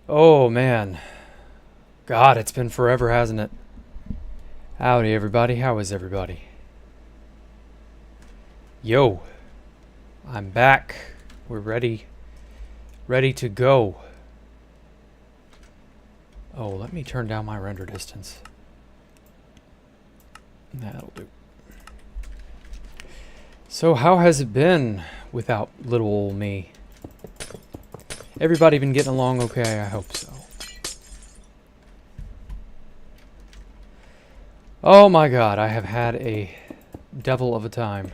Oh man, God, it's been forever, hasn't it? Howdy, everybody. How is everybody? Yo, I'm back. We're ready to go. Oh, let me turn down my render distance. That'll do. So, how has it been without little old me? Everybody been getting along okay? I hope so. Oh my God, I have had a devil of a time.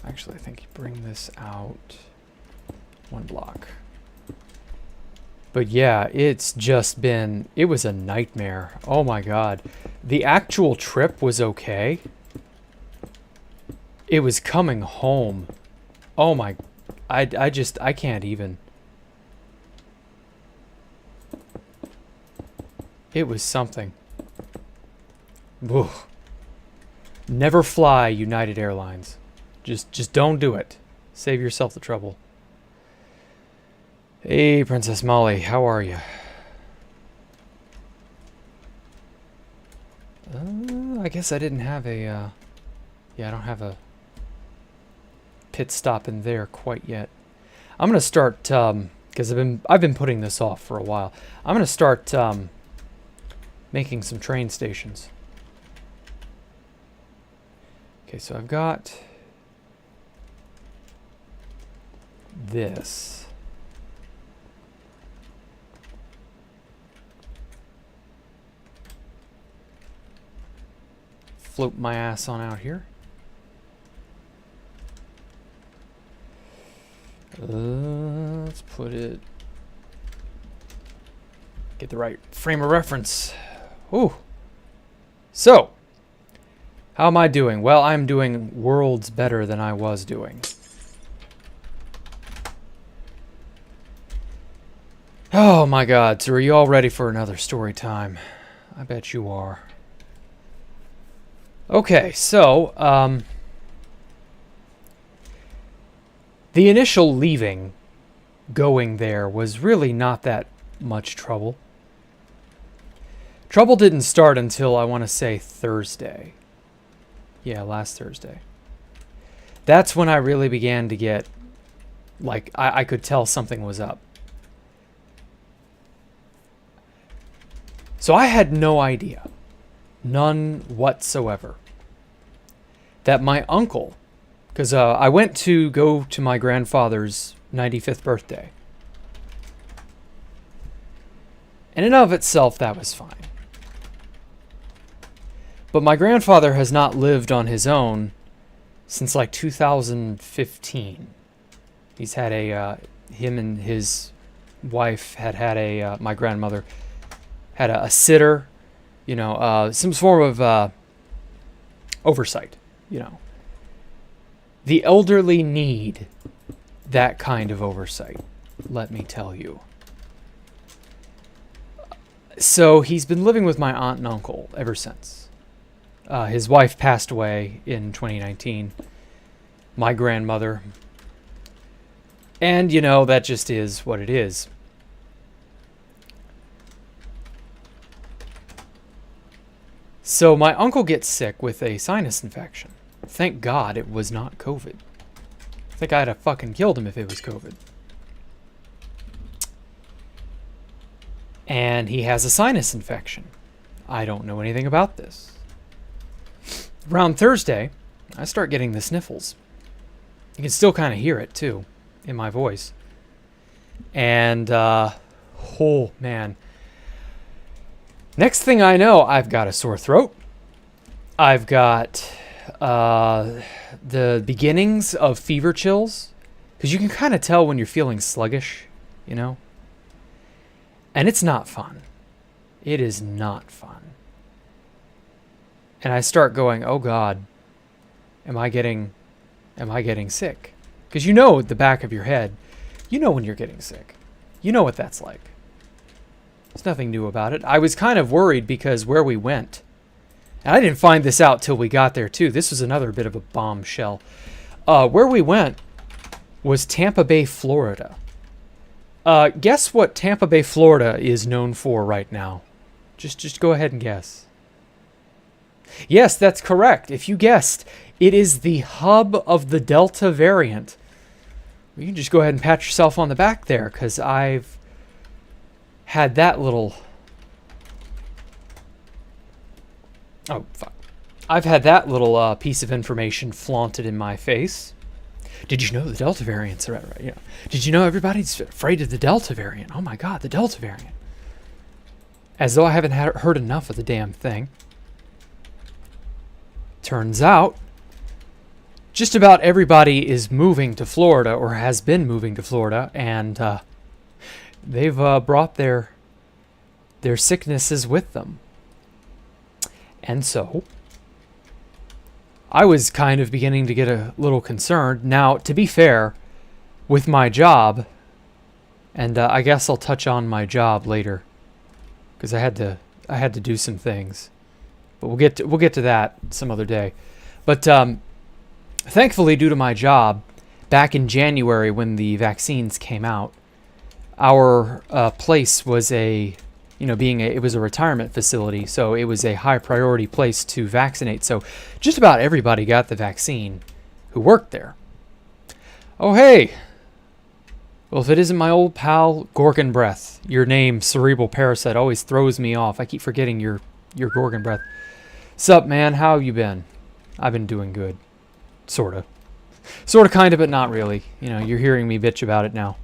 Actually, I think you bring this out one block. But yeah, it's just been, it was a nightmare. Oh my God. The actual trip was okay. It was coming home. Oh my, I can't even. It was something. Whew. Never fly United Airlines. Just don't do it. Save yourself the trouble. Hey, Princess Molly, how are you? I guess I didn't have a, yeah, I don't have a pit stop in there quite yet. I'm gonna start, because I've been putting this off for a while. I'm gonna start, making some train stations. Okay, so I've got this. Float my ass on out here. Let's put it... Get the right frame of reference. Ooh. So, how am I doing? Well, I'm doing worlds better than I was doing. Oh my God, so are you all ready for another story time? I bet you are. Okay, so, the initial leaving, going there, was really not that much trouble. Trouble didn't start until, I want to say, Thursday. Yeah, last Thursday. That's when I really began to get, like, I could tell something was up. So I had no idea, none whatsoever, that my uncle, because I went to go to my grandfather's 95th birthday. And in and of itself, that was fine. But my grandfather has not lived on his own since like 2015. He's had him and his wife had my grandmother had a sitter, you know, some form of oversight, you know. The elderly need that kind of oversight, let me tell you. So he's been living with my aunt and uncle ever since. His wife passed away in 2019. My grandmother. And, you know, that just is what it is. So my uncle gets sick with a sinus infection. Thank God it was not COVID. I think I'd have fucking killed him if it was COVID. And he has a sinus infection. I don't know anything about this. Around Thursday, I start getting the sniffles. You can still kind of hear it, too, in my voice. And, oh, man. Next thing I know, I've got a sore throat. I've got the beginnings of fever chills. Because you can kind of tell when you're feeling sluggish, you know? And it's not fun. It is not fun. And I start going, oh God, am I getting sick? Because you know at the back of your head, you know when you're getting sick. You know what that's like. There's nothing new about it. I was kind of worried because where we went, and I didn't find this out till we got there too. This was another bit of a bombshell. Where we went was Tampa Bay, Florida. Guess what Tampa Bay, Florida is known for right now? Just go ahead and guess. Yes, that's correct. If you guessed, it is the hub of the Delta variant. You can just go ahead and pat yourself on the back there, because I've had that little... Oh, fuck. I've had that little piece of information flaunted in my face. Did you know the Delta variant's right? You know, did you know everybody's afraid of the Delta variant? Oh my God, the Delta variant. As though I haven't heard enough of the damn thing. Turns out, just about everybody is moving to Florida, or has been moving to Florida, and they've brought their sicknesses with them. And so, I was kind of beginning to get a little concerned. Now, to be fair, with my job, and I guess I'll touch on my job later, because I had to do some things, but we'll get to that some other day. But thankfully, due to my job, back in January when the vaccines came out, our place was it was a retirement facility, so it was a high priority place to vaccinate. So just about everybody got the vaccine who worked there. Oh, hey. Well, if it isn't my old pal, Gorgon Breath. Your name, Cerebral Parasite, always throws me off. I keep forgetting your Gorgon Breath. Sup, man? How have you been? I've been doing good. Sorta. Sorta, kinda, but not really. You know, you're hearing me bitch about it now.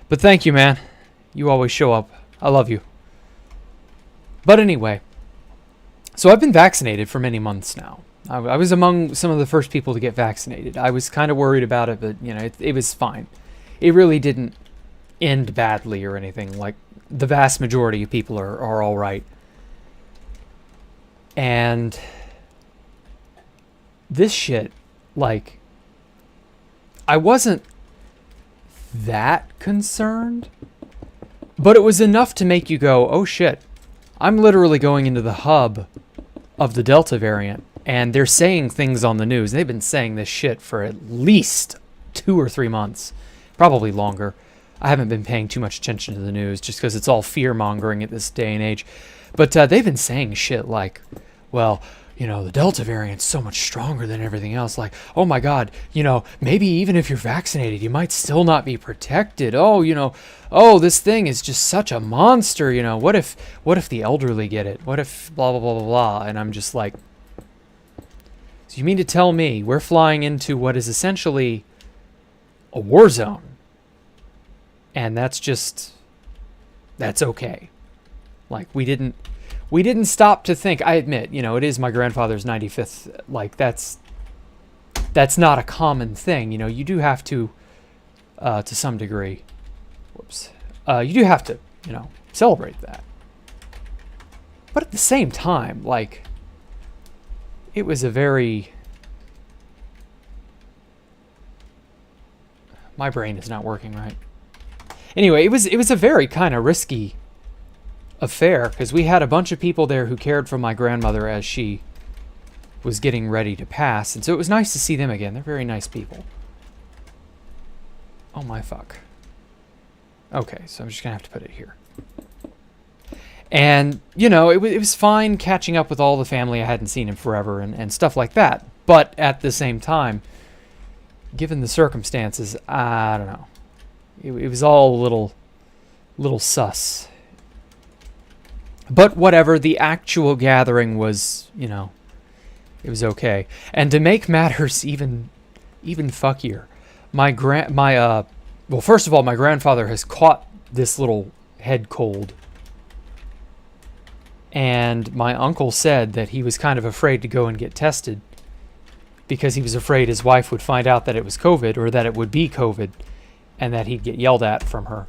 But thank you, man. You always show up. I love you. But anyway, so I've been vaccinated for many months now. I was among some of the first people to get vaccinated. I was kind of worried about it, but you know, it was fine. It really didn't end badly or anything. Like, the vast majority of people are all right. And this shit, like, I wasn't that concerned, but it was enough to make you go, oh shit. I'm literally going into the hub of the Delta variant, and they're saying things on the news. They've been saying this shit for at least 2 or 3 months, probably longer. I haven't been paying too much attention to the news just because it's all fear-mongering at this day and age. But they've been saying shit like, well, you know, the Delta variant's so much stronger than everything else. Like, oh my God, you know, maybe even if you're vaccinated, you might still not be protected. Oh, you know, oh, this thing is just such a monster. You know, what if the elderly get it? What if blah, blah, blah, blah, blah? And I'm just like, so you mean to tell me we're flying into what is essentially a war zone? And that's okay. Like, we didn't stop to think. I admit, you know, it is my grandfather's 95th. Like, that's not a common thing. You know, you do have to some degree, you do have to, you know, celebrate that. But at the same time, like, it was a very... My brain is not working right. Anyway, it was a very kind of risky affair, because we had a bunch of people there who cared for my grandmother as she was getting ready to pass, and so it was nice to see them again. They're very nice people. Oh my fuck. Okay, so I'm just gonna have to put it here. And, you know, it was fine catching up with all the family I hadn't seen in forever and stuff like that, but at the same time, given the circumstances, I don't know. It was all a little sus. But whatever, the actual gathering was, you know, it was okay. And to make matters even fuckier, well, first of all, my grandfather has caught this little head cold. And my uncle said that he was kind of afraid to go and get tested because he was afraid his wife would find out that it was COVID, or that it would be COVID, and that he'd get yelled at from her.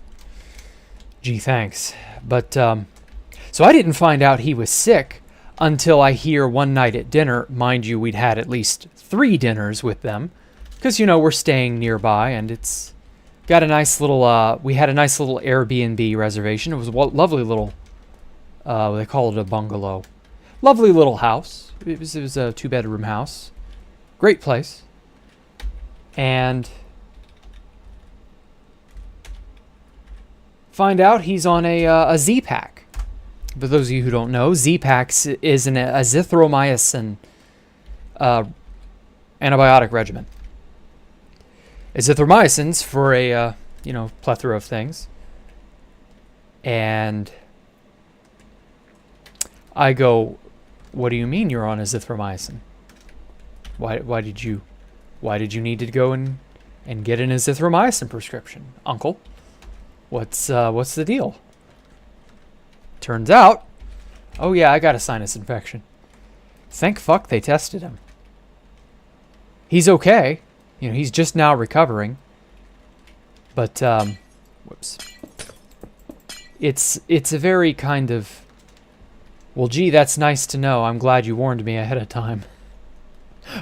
Gee, thanks. But, so I didn't find out he was sick until I hear one night at dinner. Mind you, we'd had at least 3 dinners with them, because, you know, we're staying nearby, and it's got a nice little, we had a nice little Airbnb reservation. It was a lovely little, they call it a bungalow. Lovely little house. It was a 2-bedroom house. Great place. And Find out he's on a Z-Pack. For those of you who don't know, Z-Packs is an azithromycin antibiotic regimen. Azithromycin's for a plethora of things. And I go, what do you mean you're on azithromycin? Why did you need to go and get an azithromycin prescription, Uncle? What's the deal? Turns out, oh yeah, I got a sinus infection. Thank fuck they tested him. He's okay. He's just now recovering. But whoops. It's a very kind of, well, gee, that's nice to know. I'm glad you warned me ahead of time.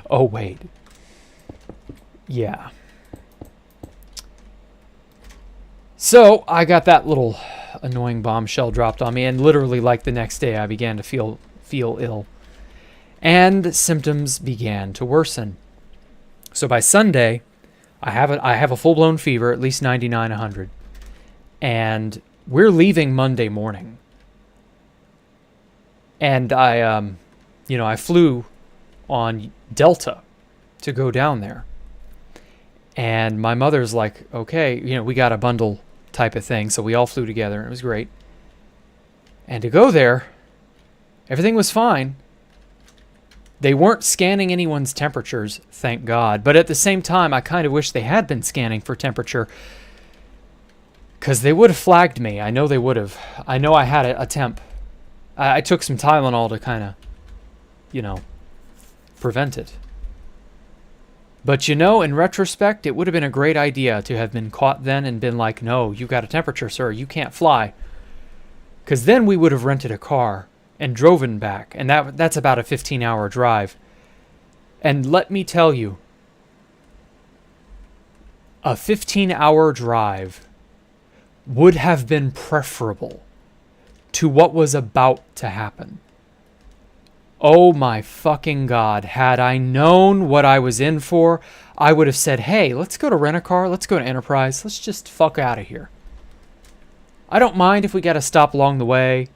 Oh, wait. Yeah. So I got that little annoying bombshell dropped on me, and literally like the next day I began to feel ill. And symptoms began to worsen. So by Sunday, I have a full-blown fever, at least 99, 100. And we're leaving Monday morning. And I flew on Delta to go down there. And my mother's like, okay, we got a bundle type of thing. So we all flew together and it was great. And to go there, everything was fine. They weren't scanning anyone's temperatures, thank God. But at the same time, I kind of wish they had been scanning for temperature, because they would have flagged me. I know they would have. I know I had a temp. I took some Tylenol to kind of, prevent it. But in retrospect, it would have been a great idea to have been caught then and been like, no, you've got a temperature, sir. You can't fly. Because then we would have rented a car and driven back. And that's about a 15-hour drive. And let me tell you, a 15-hour drive would have been preferable to what was about to happen. Oh my fucking God. Had I known what I was in for, I would have said, hey, let's go to Rent-A-Car. Let's go to Enterprise. Let's just fuck out of here. I don't mind if we got to stop along the way.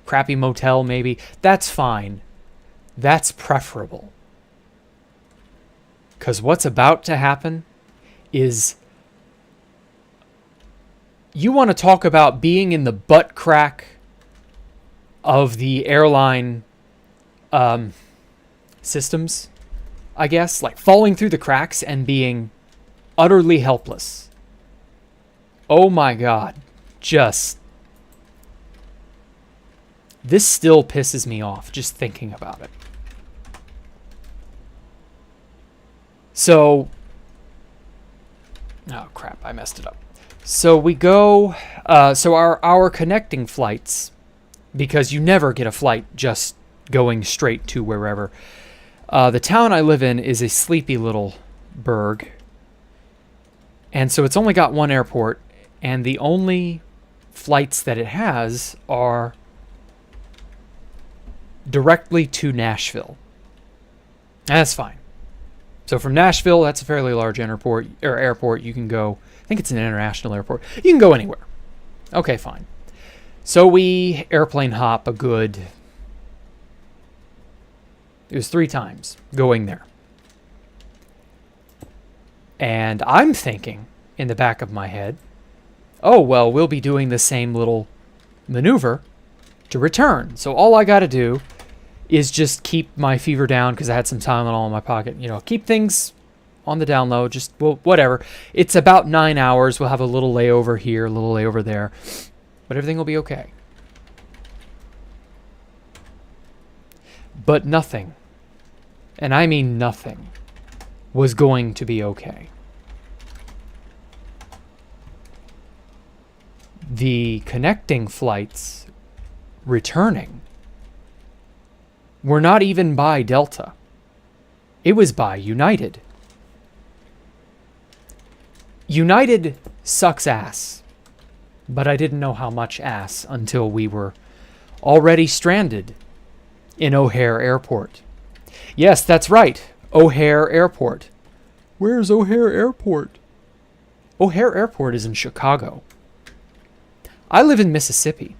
Crappy motel, maybe. That's fine. That's preferable. Because what's about to happen is, you want to talk about being in the butt crack of the airline systems, I guess, like falling through the cracks and being utterly helpless. Oh my God. This still pisses me off just thinking about it. So, oh crap, I messed it up. So we go, so our connecting flights, because you never get a flight just going straight to wherever. The town I live in is a sleepy little burg. And so it's only got one airport, and the only flights that it has are directly to Nashville. And that's fine. So from Nashville, that's a fairly large airport. You can go, I think it's an international airport. You can go anywhere. Okay, fine. So we airplane hop a good, it was 3 times going there. And I'm thinking in the back of my head, oh, well, we'll be doing the same little maneuver to return. So all I got to do is just keep my fever down, because I had some Tylenol in my pocket. Keep things on the down low, just, well, whatever. It's about 9 hours. We'll have a little layover here, a little layover there, but everything will be okay. But nothing, and I mean nothing, was going to be okay. The connecting flights returning were not even by Delta. It was by United. United sucks ass, but I didn't know how much ass until we were already stranded in O'Hare Airport. Yes, that's right, O'Hare Airport. Where's O'Hare Airport? O'Hare Airport is in Chicago. I live in Mississippi.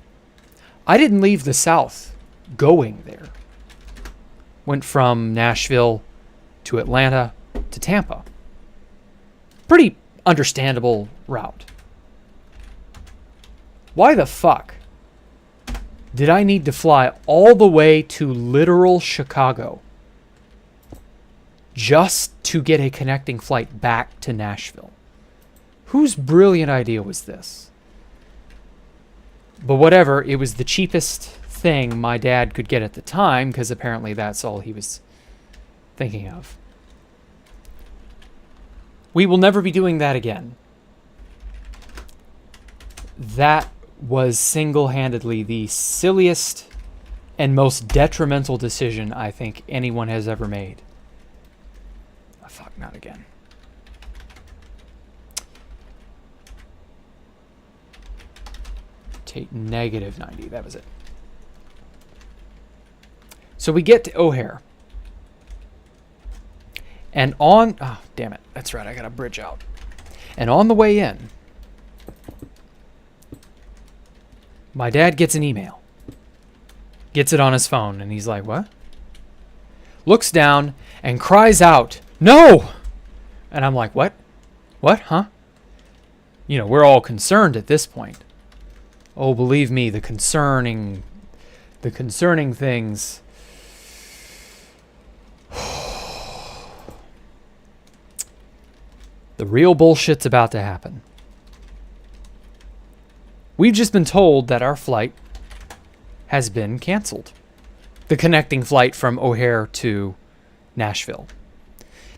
I didn't leave the South going there. Went from Nashville to Atlanta to Tampa. Pretty understandable route. Why the fuck did I need to fly all the way to literal Chicago just to get a connecting flight back to Nashville? Whose brilliant idea was this? But whatever, it was the cheapest thing my dad could get at the time, because apparently that's all he was thinking of. We will never be doing that again. That was single-handedly the silliest and most detrimental decision I think anyone has ever made. Oh, fuck, not again. Take negative 90, that was it. So we get to O'Hare. And on... Oh, damn it. That's right, I got a bridge out. And on the way in, my dad gets an email. Gets it on his phone, and he's like, what? Looks down and cries out, no! And I'm like, what? What, huh? You know, we're all concerned at this point. Oh, believe me, the concerning things. The real bullshit's about to happen. We've just been told that our flight has been canceled. The connecting flight from O'Hare to Nashville.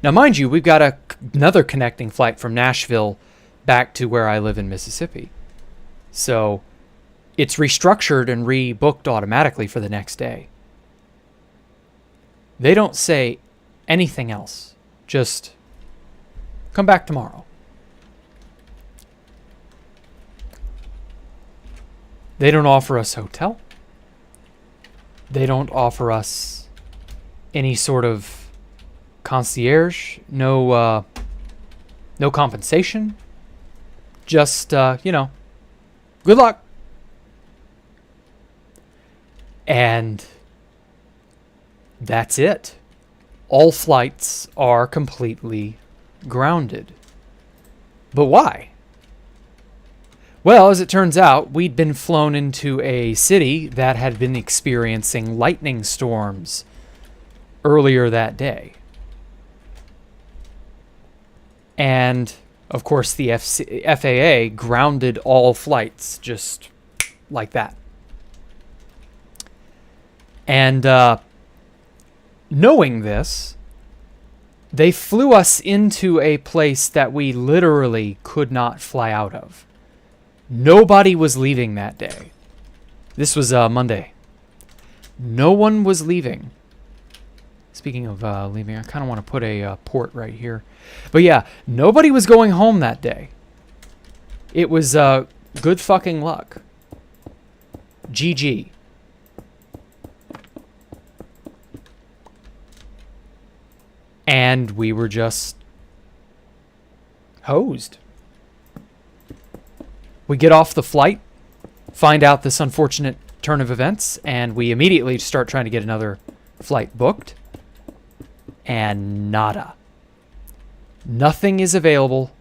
Now, mind you, we've got another connecting flight from Nashville back to where I live in Mississippi. So it's restructured and rebooked automatically for the next day. They don't say anything else. Just come back tomorrow. They don't offer us hotel. They don't offer us any sort of concierge. No compensation. Just, good luck. And that's it. All flights are completely grounded. But why? Well, as it turns out, we'd been flown into a city that had been experiencing lightning storms earlier that day. And, of course, the FAA grounded all flights just like that. And knowing this, they flew us into a place that we literally could not fly out of. Nobody was leaving that day. This was Monday. No one was leaving. Speaking of leaving, I kind of want to put a port right here. But yeah, nobody was going home that day. It was good fucking luck. GG. And we were just hosed. We get off the flight, find out this unfortunate turn of events, and we immediately start trying to get another flight booked. And nada. Nothing is available.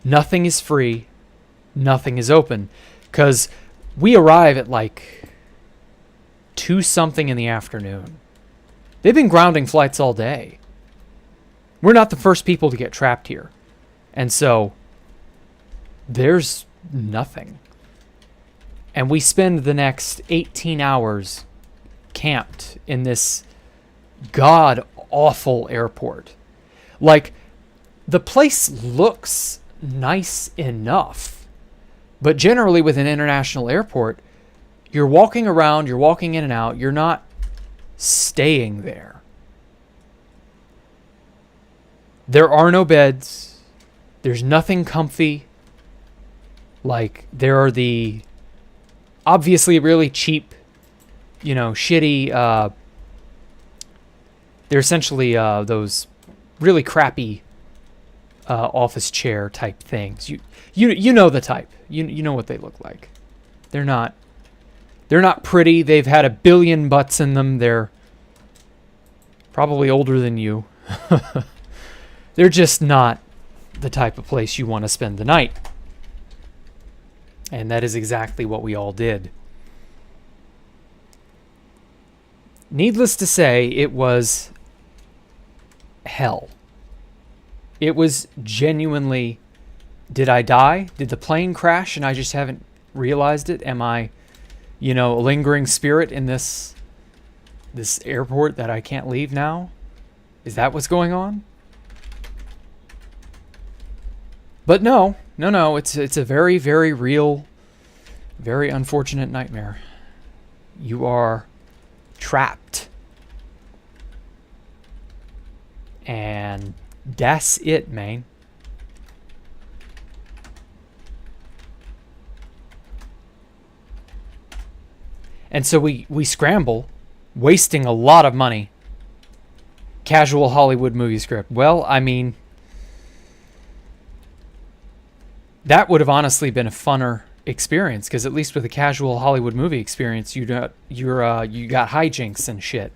Nothing is free. Nothing is open. Because we arrive at like 2-something in the afternoon. They've been grounding flights all day. We're not the first people to get trapped here. And so there's nothing. And we spend the next 18 hours camped in this god-awful airport. Like, the place looks nice enough. But generally with an international airport, you're walking around, you're walking in and out, you're not staying there. There are no beds. There's nothing comfy. Like, there are the obviously really cheap, shitty, they're essentially those really crappy office chair type things. You know the type. You know what they look like. They're not pretty. They've had a billion butts in them. They're probably older than you. They're just not the type of place you want to spend the night. And that is exactly what we all did. Needless to say, it was hell. It was genuinely, did I die? Did the plane crash and I just haven't realized it? Am I, a lingering spirit in this airport that I can't leave now? Is that what's going on? But no, it's a very, very real, very unfortunate nightmare. You are trapped. And that's it, man. And so we scramble, wasting a lot of money. Casual Hollywood movie script. Well, I mean, that would have honestly been a funner experience, because at least with a casual Hollywood movie experience, you got hijinks and shit.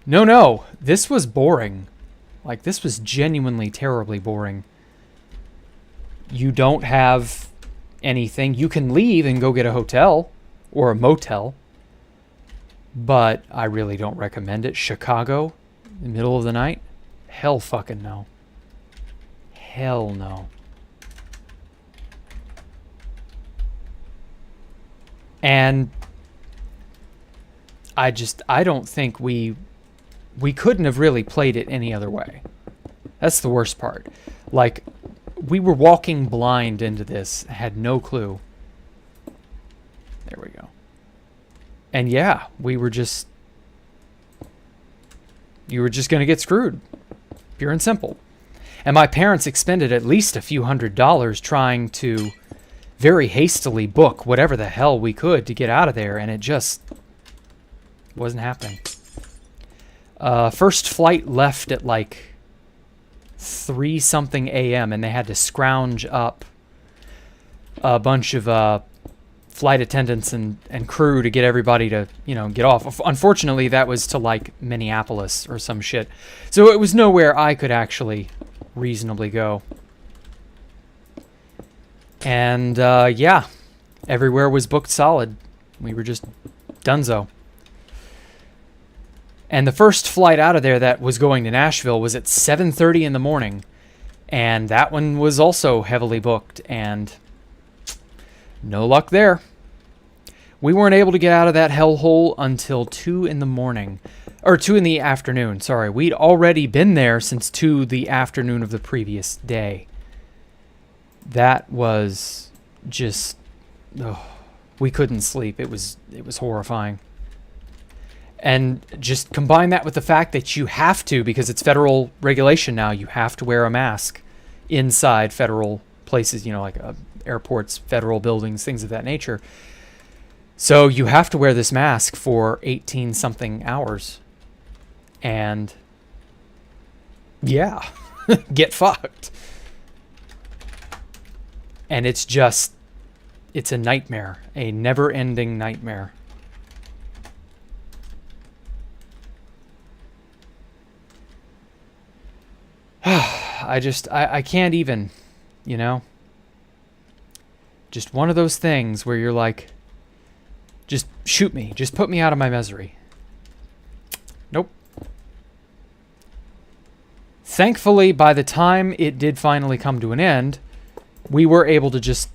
No, this was boring. Like, this was genuinely terribly boring. You don't have anything. You can leave and go get a hotel or a motel, but I really don't recommend it. Chicago, in the middle of the night? Hell fucking no. Hell no. And I don't think we couldn't have really played it any other way. That's the worst part. Like, we were walking blind into this, had no clue. There we go. And yeah, you were just going to get screwed. Pure and simple. And my parents expended at least a few $100s trying to very hastily book whatever the hell we could to get out of there, and it just wasn't happening. First flight left at like 3-something a.m. and they had to scrounge up a bunch of flight attendants and crew to get everybody to, get off. Unfortunately, that was to like Minneapolis or some shit. So it was nowhere I could actually reasonably go. And yeah, everywhere was booked solid. We were just donezo. And the first flight out of there that was going to Nashville was at 7:30 in the morning. And that one was also heavily booked, and no luck there. We weren't able to get out of that hellhole until 2 in the morning. Or 2 in the afternoon, sorry. We'd already been there since 2 the afternoon of the previous day. That was just... we couldn't sleep. It was horrifying. And just combine that with the fact that you have to, because it's federal regulation now, you have to wear a mask inside federal places, like airports, federal buildings, things of that nature. So you have to wear this mask for 18-something hours. And yeah, get fucked. And it's a nightmare, a never-ending nightmare. I can't even, Just one of those things where you're like, just shoot me. Just put me out of my misery. Nope. Thankfully, by the time it did finally come to an end, we were able to just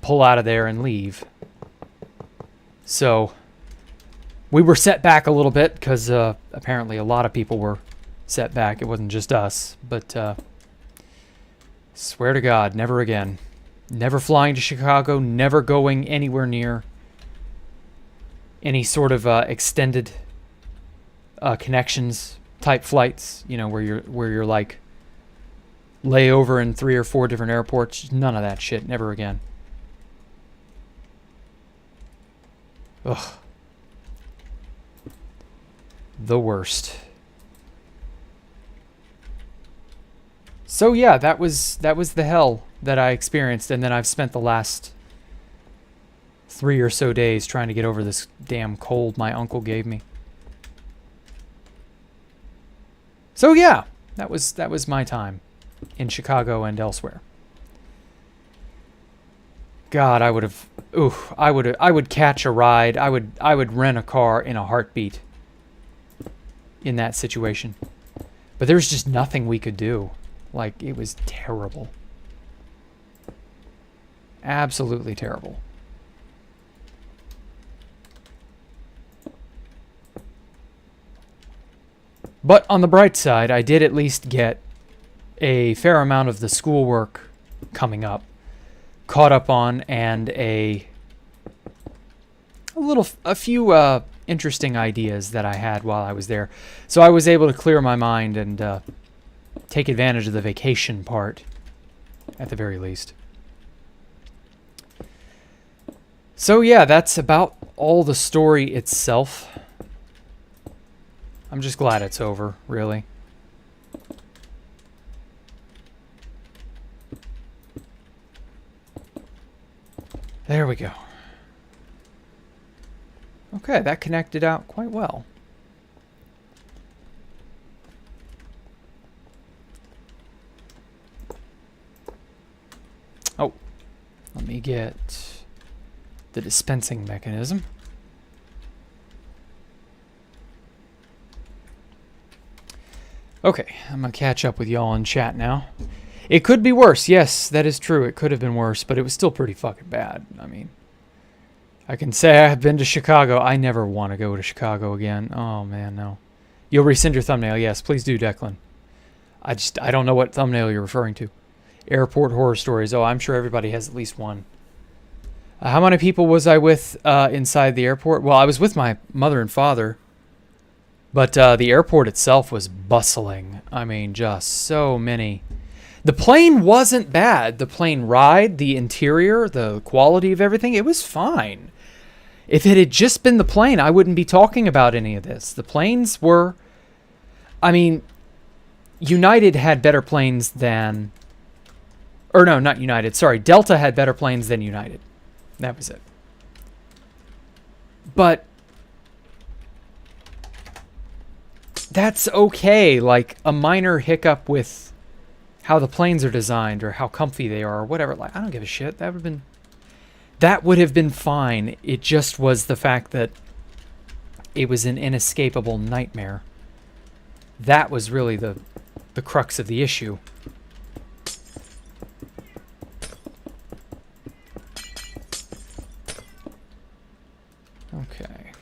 pull out of there and leave. So we were set back a little bit because apparently a lot of people were set back. It wasn't just us, but swear to God, never again. Never flying to Chicago, never going anywhere near any sort of extended connections type flights, where you're like layover in 3 or 4 different airports. None of that shit. Never again. Ugh. The worst. So yeah, that was the hell that I experienced, and then I've spent the last 3 or so days trying to get over this damn cold my uncle gave me. So yeah, that was my time in Chicago and elsewhere. God, I would catch a ride. I would rent a car in a heartbeat in that situation. But there was just nothing we could do. Like, it was terrible. Absolutely terrible. But on the bright side, I did at least get a fair amount of the schoolwork coming up caught up on, and a few interesting ideas that I had while I was there. So I was able to clear my mind and take advantage of the vacation part, at the very least. So yeah, that's about all the story itself. I'm just glad it's over, really. There we go. Okay, that connected out quite well. Oh, let me get the dispensing mechanism. Okay, I'm gonna catch up with y'all in chat now. It could be worse. Yes, that is true. It could have been worse, but it was still pretty fucking bad. I mean, I can say I have been to Chicago. I never want to go to Chicago again. Oh, man, no. You'll rescind your thumbnail. Yes, please do, Declan. I don't know what thumbnail you're referring to. Airport horror stories. Oh, I'm sure everybody has at least one. How many people was I with inside the airport? Well, I was with my mother and father. But the airport itself was bustling. I mean, just so many. The plane wasn't bad. The plane ride, the interior, the quality of everything, it was fine. If it had just been the plane, I wouldn't be talking about any of this. The planes were... I mean, United had better planes than... Or no, not United. Sorry, Delta had better planes than United. That was it. But... that's okay. Like, a minor hiccup with how the planes are designed or how comfy they are or whatever. Like, I don't give a shit. That would have been fine. It just was the fact that it was an inescapable nightmare. That was really the crux of the issue. Okay.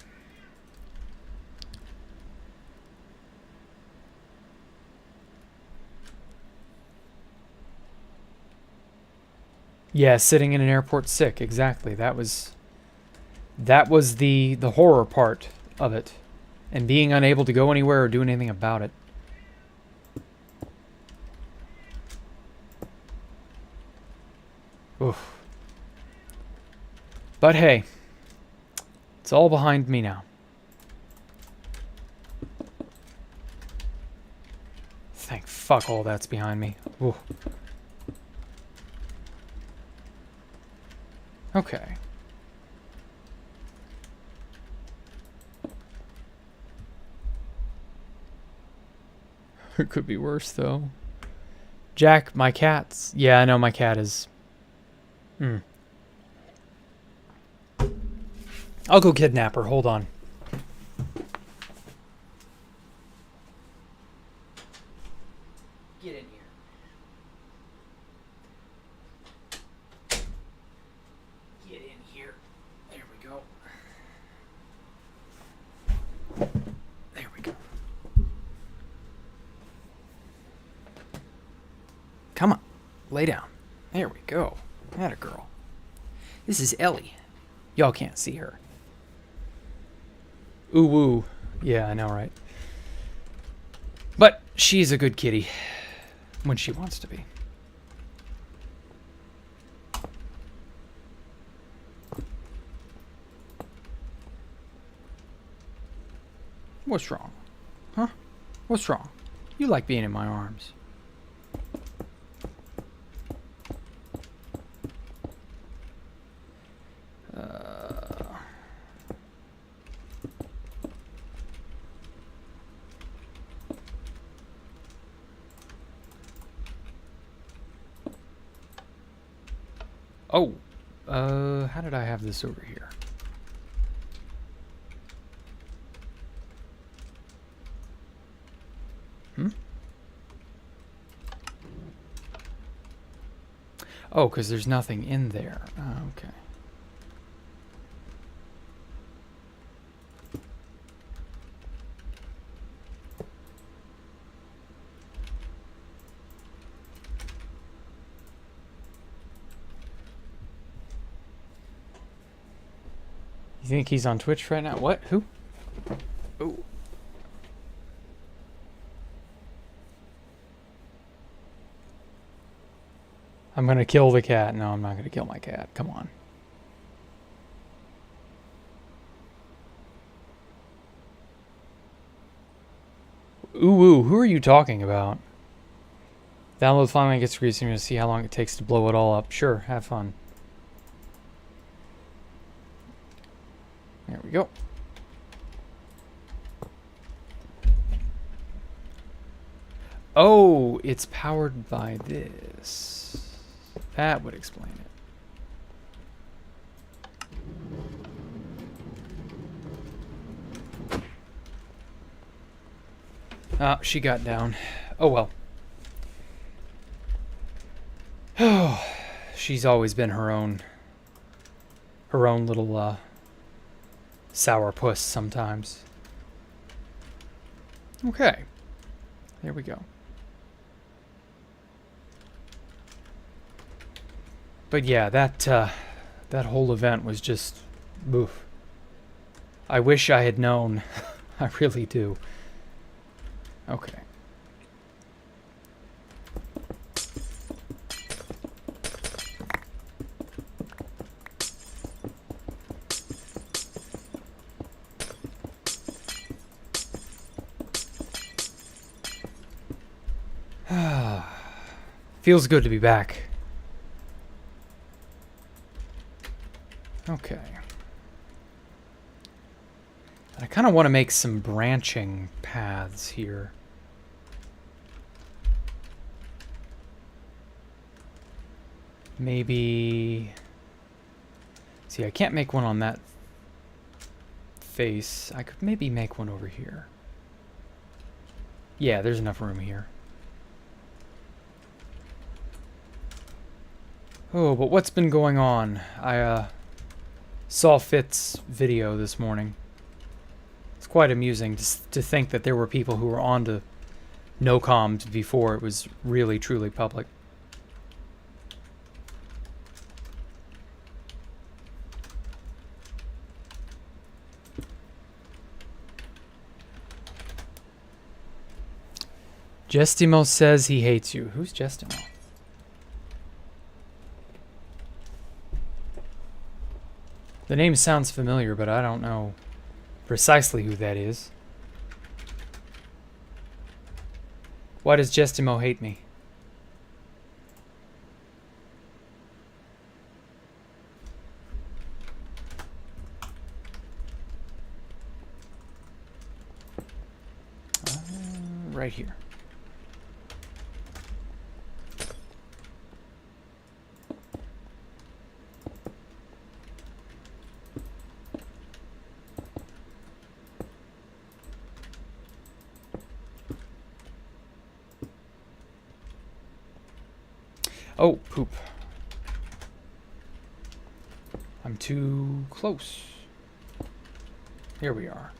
Yeah, sitting in an airport sick, exactly. That was the horror part of it. And being unable to go anywhere or do anything about it. Oof. But hey, it's all behind me now. Thank fuck all that's behind me. Ooh. Okay. It could be worse, though. Jack, my cat's... Yeah, I know my cat is... I'll go kidnap her. Hold on. Get in here. Get in here. There we go. There we go. Come on. Lay down. There we go. Atta girl. This is Ellie. Y'all can't see her. Ooh woo. Yeah, I know, right? But she's a good kitty. When she wants to be. What's wrong? Huh? What's wrong? You like being in my arms. Oh, how did I have this over here? Oh, because there's nothing in there. Oh, okay. You think he's on Twitch right now? What? Who? Oh. I'm gonna kill the cat. No, I'm not gonna kill my cat. Come on. Ooh, who are you talking about? Download Finally gets greasy to see how long it takes to blow it all up. Sure, have fun. There we go. Oh, it's powered by this. That would explain it. Ah, she got down. Oh well. Oh, she's always been her own little sourpuss sometimes. Okay. There we go. But yeah, that whole event was just oof. I wish I had known. I really do. Okay. Feels good to be back. Okay. I kind of want to make some branching paths here. Maybe... See, I can't make one on that face. I could maybe make one over here. Yeah, there's enough room here. Oh, but what's been going on? I saw Fit's video this morning. It's quite amusing to think that there were people who were on to no-comms before it was really, truly public. Jestimo says he hates you. Who's Jestimo? The name sounds familiar, but I don't know precisely who that is. Why does Jestimo hate me? Right here. Oh, poop. I'm too close. Here we are.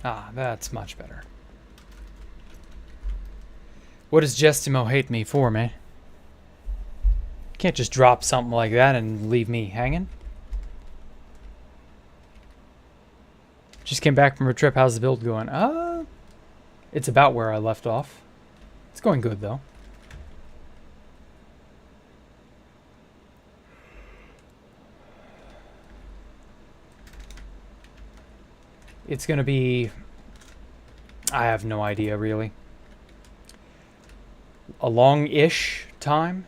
Ah, that's much better. What does Jestimo hate me for, man? Can't just drop something like that and leave me hanging. Just came back from a trip. How's the build going? It's about where I left off. It's going good, though. It's going to be... I have no idea, really. A long-ish time.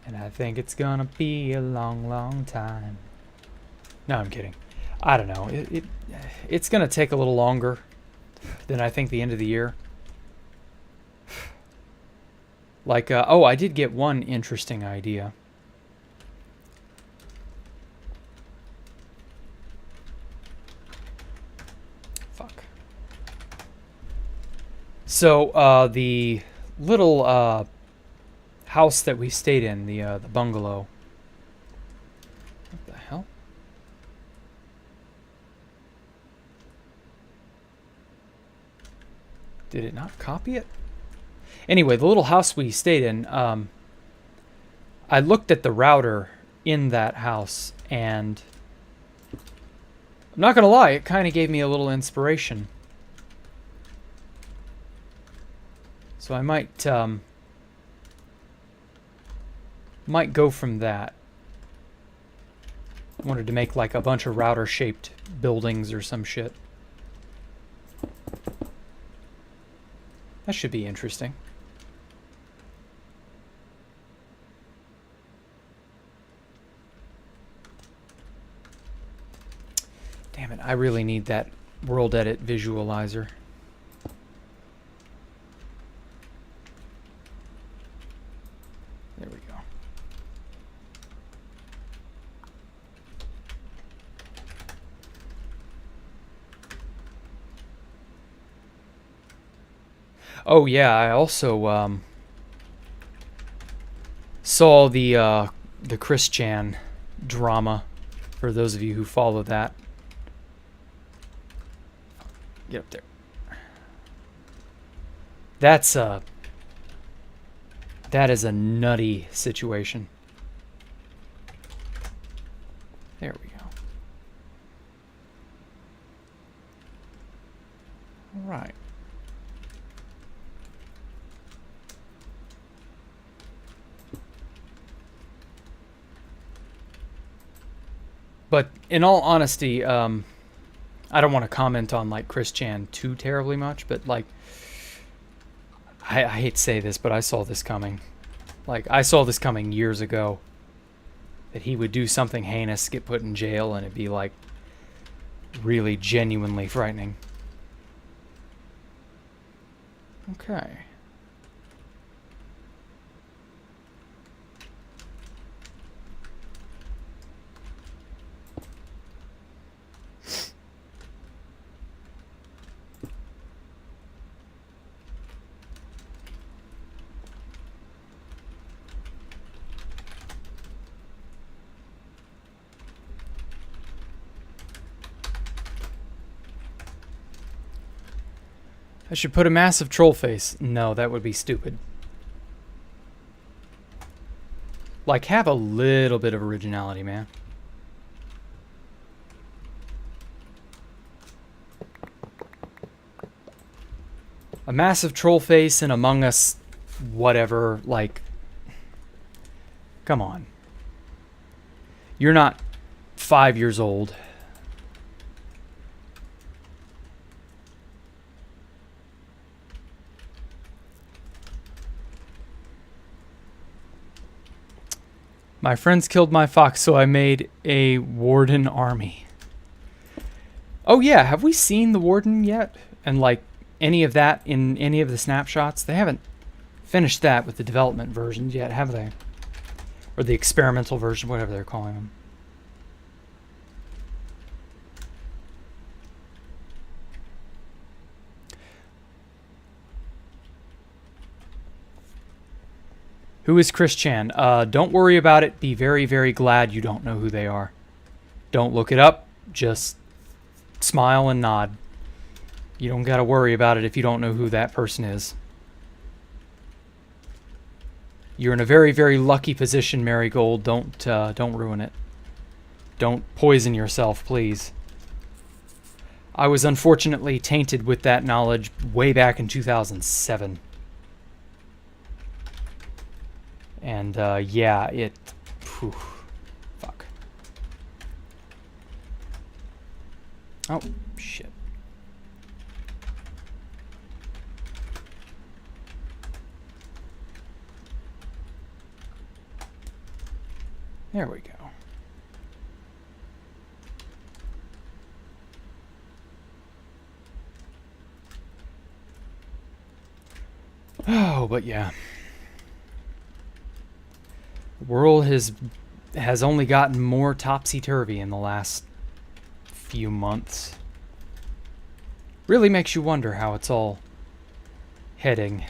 And I think it's going to be a long, long time. No, I'm kidding. I don't know. It's going to take a little longer than I think the end of the year. Like, oh, I did get one interesting idea. Fuck. So, the little house that we stayed in, the bungalow. What the hell? Did it not copy it? Anyway, the little house we stayed in, I looked at the router in that house, and I'm not gonna lie, it kind of gave me a little inspiration. So I might go from that. I wanted to make like a bunch of router-shaped buildings or some shit. That should be interesting. Damn it, I really need that world edit visualizer. There we go. Oh yeah, I also saw the Chris Chan drama, for those of you who follow that. Get up there. That is a nutty situation. There we go. All right. But in all honesty, I don't want to comment on like Chris Chan too terribly much, but like I hate to say this, but I saw this coming. Like I saw this coming years ago, that he would do something heinous, get put in jail, and it'd be like really genuinely frightening. Okay. I should put a massive troll face. No, that would be stupid. Like, have a little bit of originality, man. A massive troll face and Among Us whatever, like, come on. You're not 5 years old. My friends killed my fox, so I made a warden army. Oh yeah, have we seen the warden yet? And like any of that in any of the snapshots? They haven't finished that with the development versions yet, have they? Or the experimental version, whatever they're calling them. Who is Chris Chan? Don't worry about it. Be very, very glad you don't know who they are. Don't look it up. Just smile and nod. You don't got to worry about it if you don't know who that person is. You're in a very, very lucky position, Marigold. Don't ruin it. Don't poison yourself, please. I was unfortunately tainted with that knowledge way back in 2007. And, yeah, it... Whew, fuck. Oh, shit. There we go. Oh, but yeah. The world has only gotten more topsy-turvy in the last few months. Really makes you wonder how it's all heading.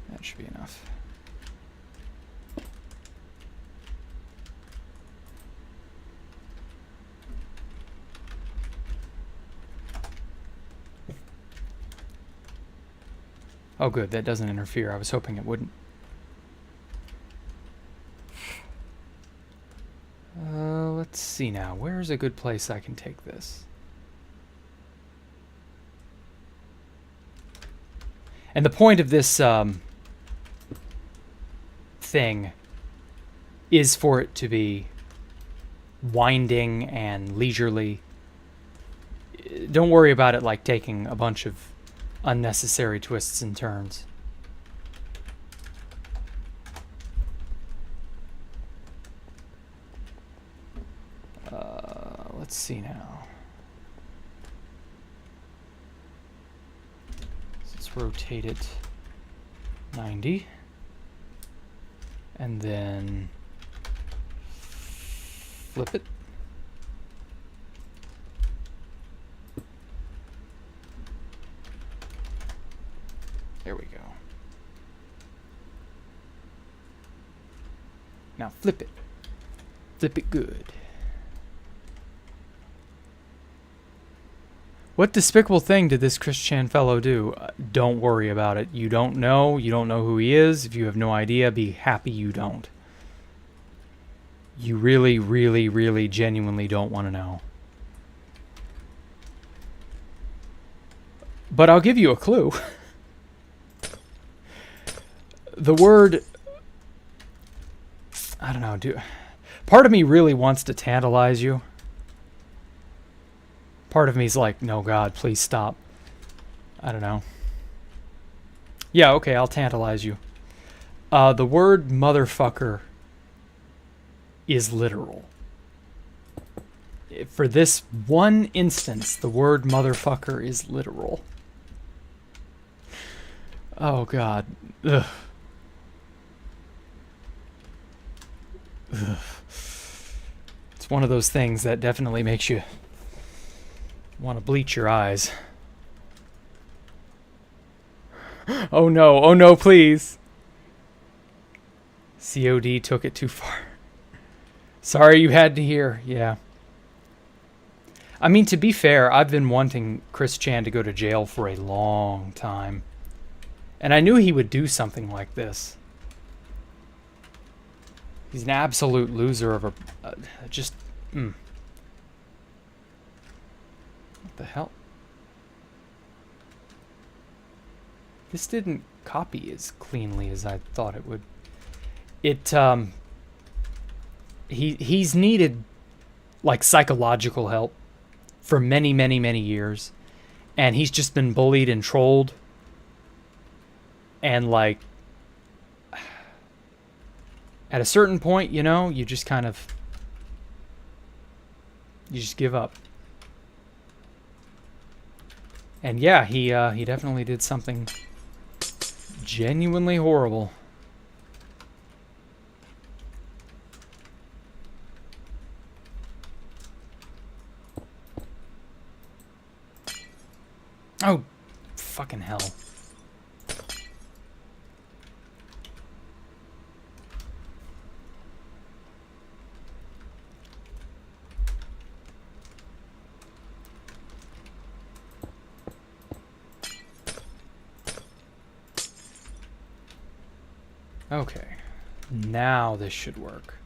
That should be enough. Oh good, that doesn't interfere. I was hoping it wouldn't. Let's see now. Where's a good place I can take this? And the point of this thing is for it to be winding and leisurely. Don't worry about it like taking a bunch of unnecessary twists and turns. Let's see now. Let's rotate it 90. And then flip it. There we go. Now flip it. Flip it good. What despicable thing did this Chris Chan fellow do? Don't worry about it. You don't know. You don't know who he is. If you have no idea, be happy you don't. You really, really, really, genuinely don't want to know. But I'll give you a clue. The word... I don't know. Part of me really wants to tantalize you. Part of me is like, no, God, please stop. I don't know. Yeah, okay, I'll tantalize you. The word motherfucker is literal. For this one instance, the word motherfucker is literal. Oh, God. Ugh. Ugh. It's one of those things that definitely makes you want to bleach your eyes. Oh no, please. COD took it too far. Sorry you had to hear, yeah. I mean, to be fair, I've been wanting Chris Chan to go to jail for a long time. And I knew he would do something like this. He's an absolute loser of a... What the hell? This didn't copy as cleanly as I thought it would. He's needed like psychological help for many, many, many years. And he's just been bullied and trolled. And like at a certain point, you know, you just kind of give up. And yeah, he definitely did something genuinely horrible. Oh, fucking hell. Okay, now this should work.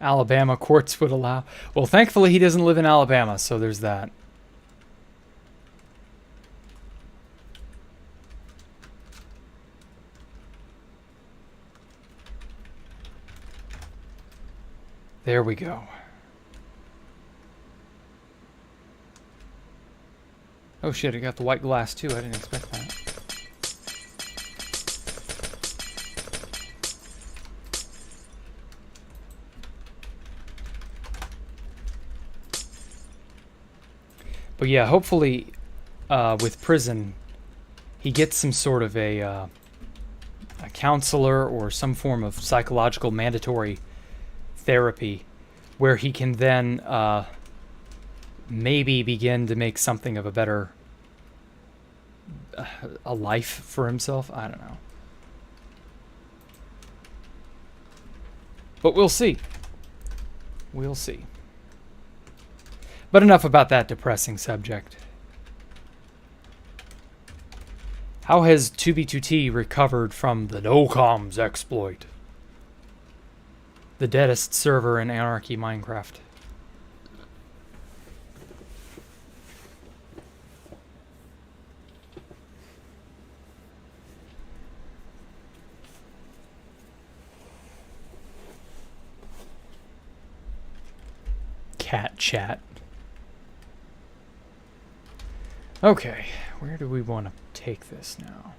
Alabama courts would allow... Well, thankfully he doesn't live in Alabama, so there's that. There we go. Oh shit, I got the white glass too. I didn't expect that. But yeah, hopefully with prison, he gets some sort of a counselor or some form of psychological mandatory therapy where he can then maybe begin to make something of a better a life for himself. I don't know. But we'll see. We'll see. But enough about that depressing subject. How has 2B2T recovered from the no-comms exploit? The deadest server in Anarchy Minecraft. Cat chat. Okay, where do we want to take this now?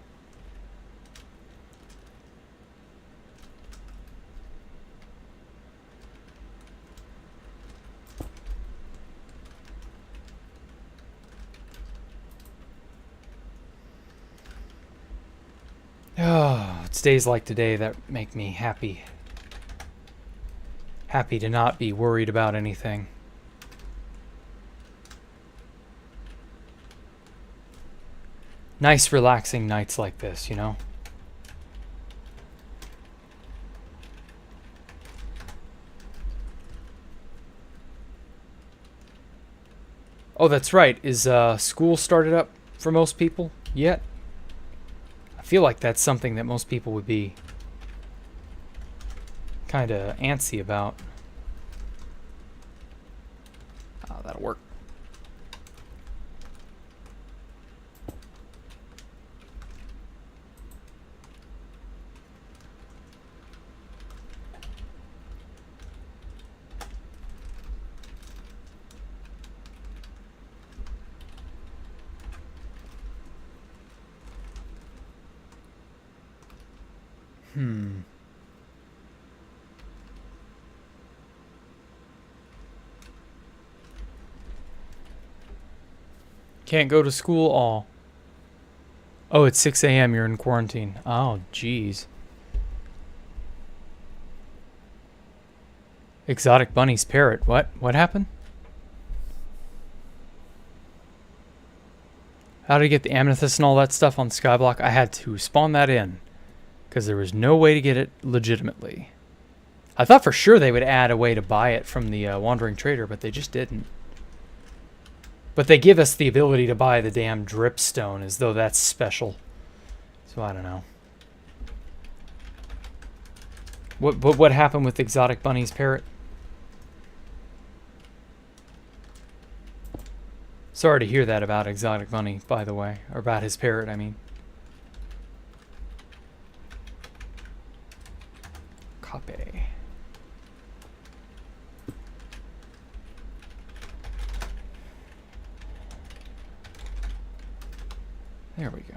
Oh, it's days like today that make me happy. Happy to not be worried about anything. Nice relaxing nights like this, you know? Oh, that's right. Is school started up for most people yet? I feel like that's something that most people would be kind of antsy about. Oh, that'll work. Can't go to school all. Oh, it's 6 a.m. You're in quarantine. Oh, jeez. Exotic Bunny's parrot. What? What happened? How did I get the amethyst and all that stuff on Skyblock? I had to spawn that in because there was no way to get it legitimately. I thought for sure they would add a way to buy it from the Wandering Trader, but they just didn't. But they give us the ability to buy the damn dripstone as though that's special. So I don't know. What happened with Exotic Bunny's parrot? Sorry to hear that about Exotic Bunny, by the way. Or about his parrot, I mean. Copy. There we go.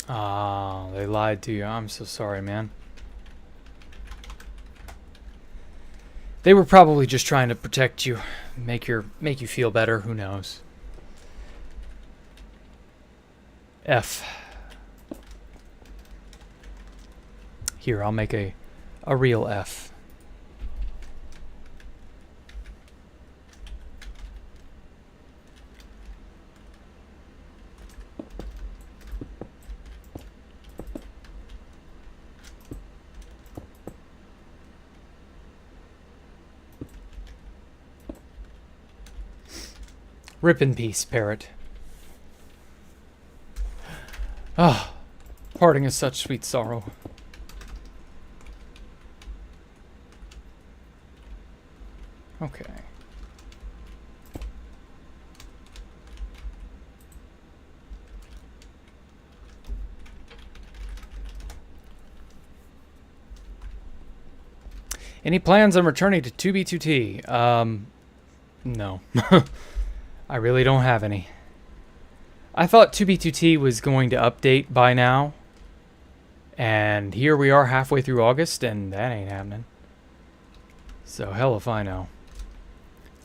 Ah, they lied to you. I'm so sorry, man. They were probably just trying to protect you, make you feel better. Who knows? F. Here, I'll make a real F. Rip in peace, parrot. Ah, parting is such sweet sorrow. Okay. Any plans on returning to 2B2T? No. I really don't have any. I thought 2B2T was going to update by now. And here we are halfway through August, and that ain't happening. So hell if I know.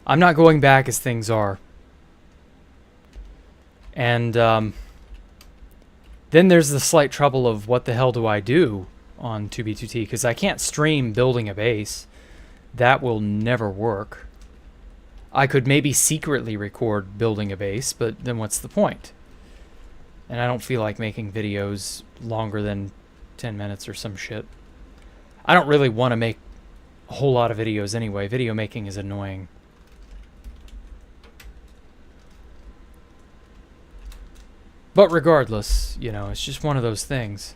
I'm not going back as things are. And then there's the slight trouble of what the hell do I do on 2B2T, because I can't stream building a base. That will never work. I could maybe secretly record building a base, but then what's the point? And I don't feel like making videos longer than 10 minutes or some shit. I don't really want to make a whole lot of videos anyway. Video making is annoying. But regardless, you know, it's just one of those things.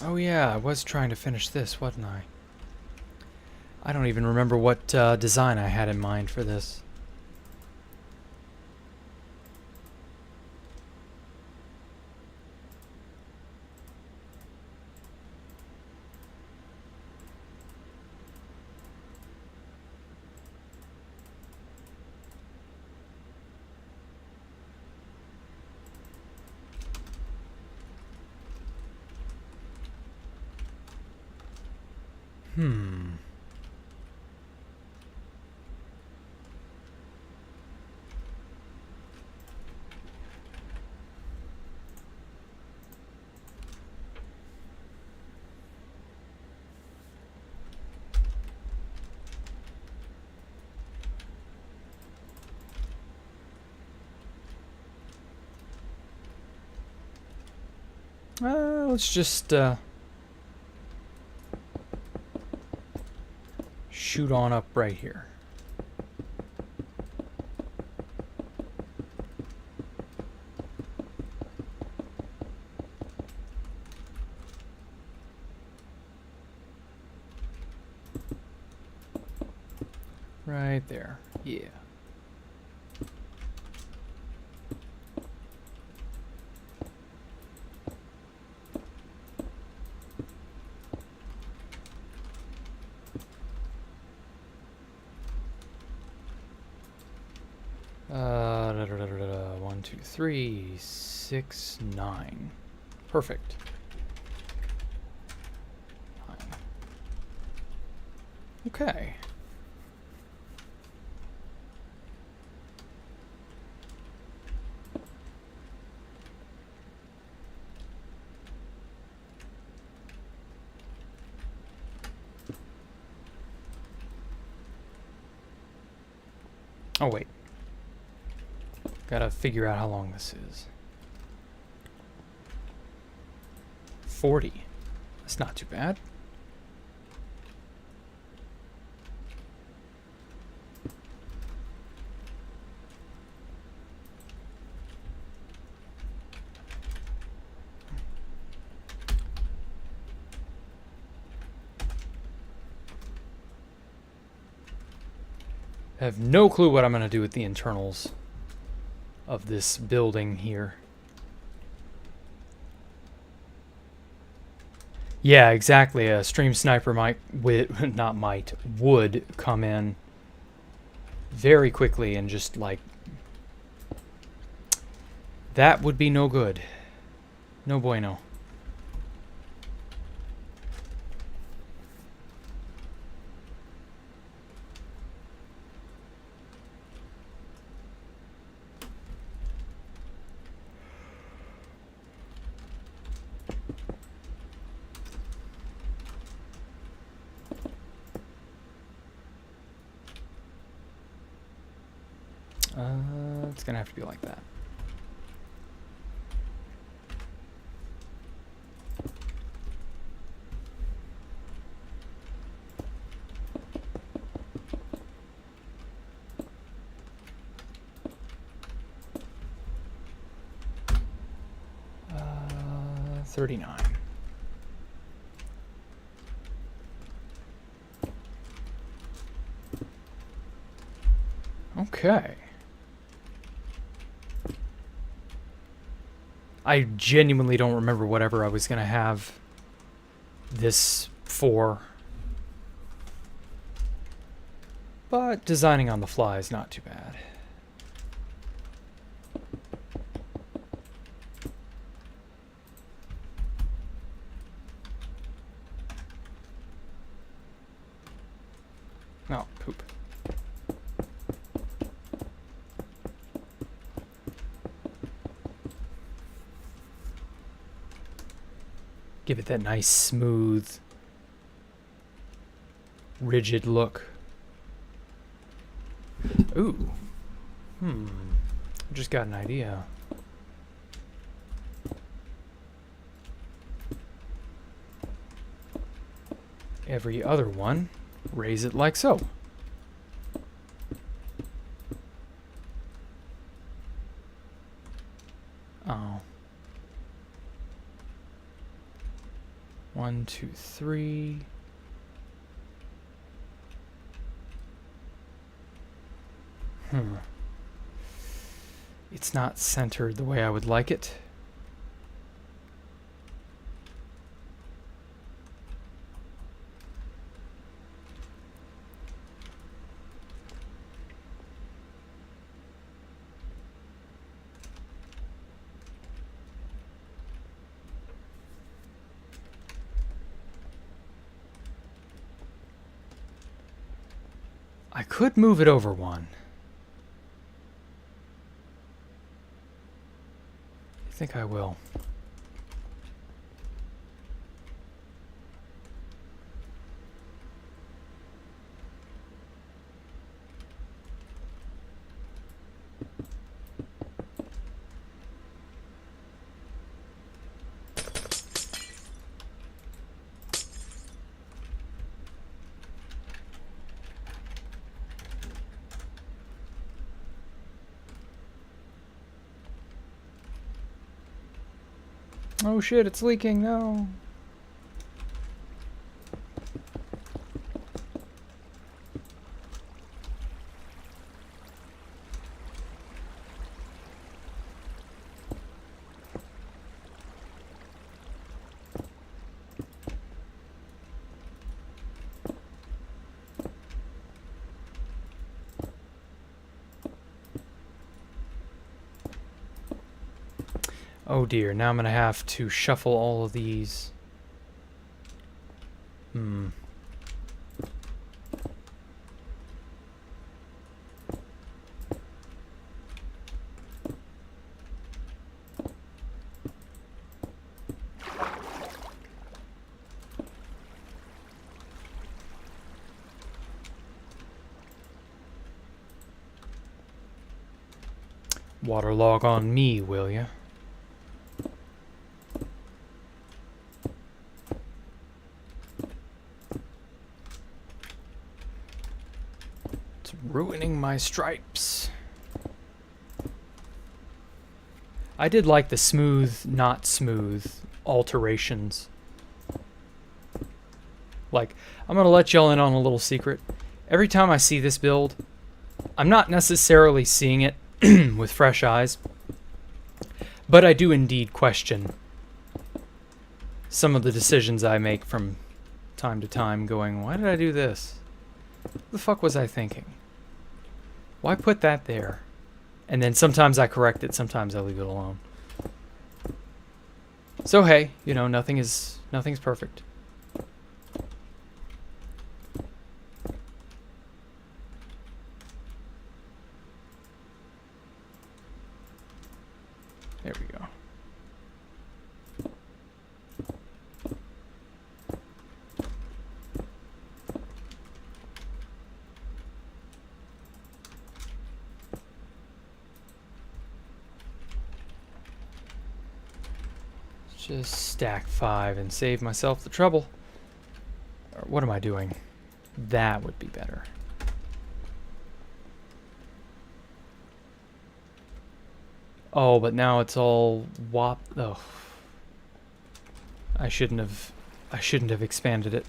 Oh yeah, I was trying to finish this, wasn't I? I don't even remember what design I had in mind for this. Let's just shoot on up right here. Right there. Yeah. One, two, three, 6, 9. Perfect. 9. Okay. Oh, wait. Gotta figure out how long this is. 40. That's not too bad. I have no clue what I'm going to do with the internals of this building here. Yeah, exactly. A stream sniper would come in very quickly and just like that would be no good. No bueno. It's gonna have to be like that. Uh, 39. Okay. I genuinely don't remember whatever I was going to have this for. But designing on the fly is not too bad. Oh, poop. Give it that nice, smooth, rigid look. Ooh. Just got an idea. Every other one, raise it like so. Oh. 1, 2, 3. It's not centered the way I would like it. I could move it over one. I think I will. Oh shit, it's leaking, no. Oh dear, now I'm gonna have to shuffle all of these. Waterlog on me, will ya? Ruining my stripes. I did like the smooth, not smooth alterations. Like, I'm gonna let y'all in on a little secret. Every time I see this build, I'm not necessarily seeing it with fresh eyes, but I do indeed question some of the decisions I make from time to time, going, why did I do this? What the fuck was I thinking? Why put that there? And then sometimes I correct it, sometimes I leave it alone. So hey, you know, nothing's perfect. There we go. Just stack 5 and save myself the trouble. Or what am I doing? That would be better. Oh, but now it's all oh. I shouldn't have expanded it.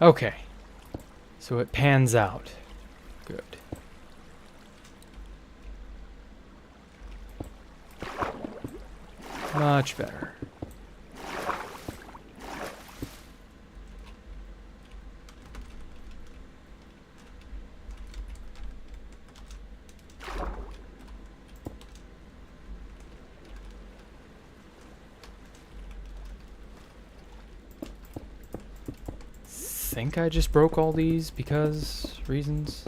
Okay. So it pans out. Good. Much better. Think I just broke all these because reasons.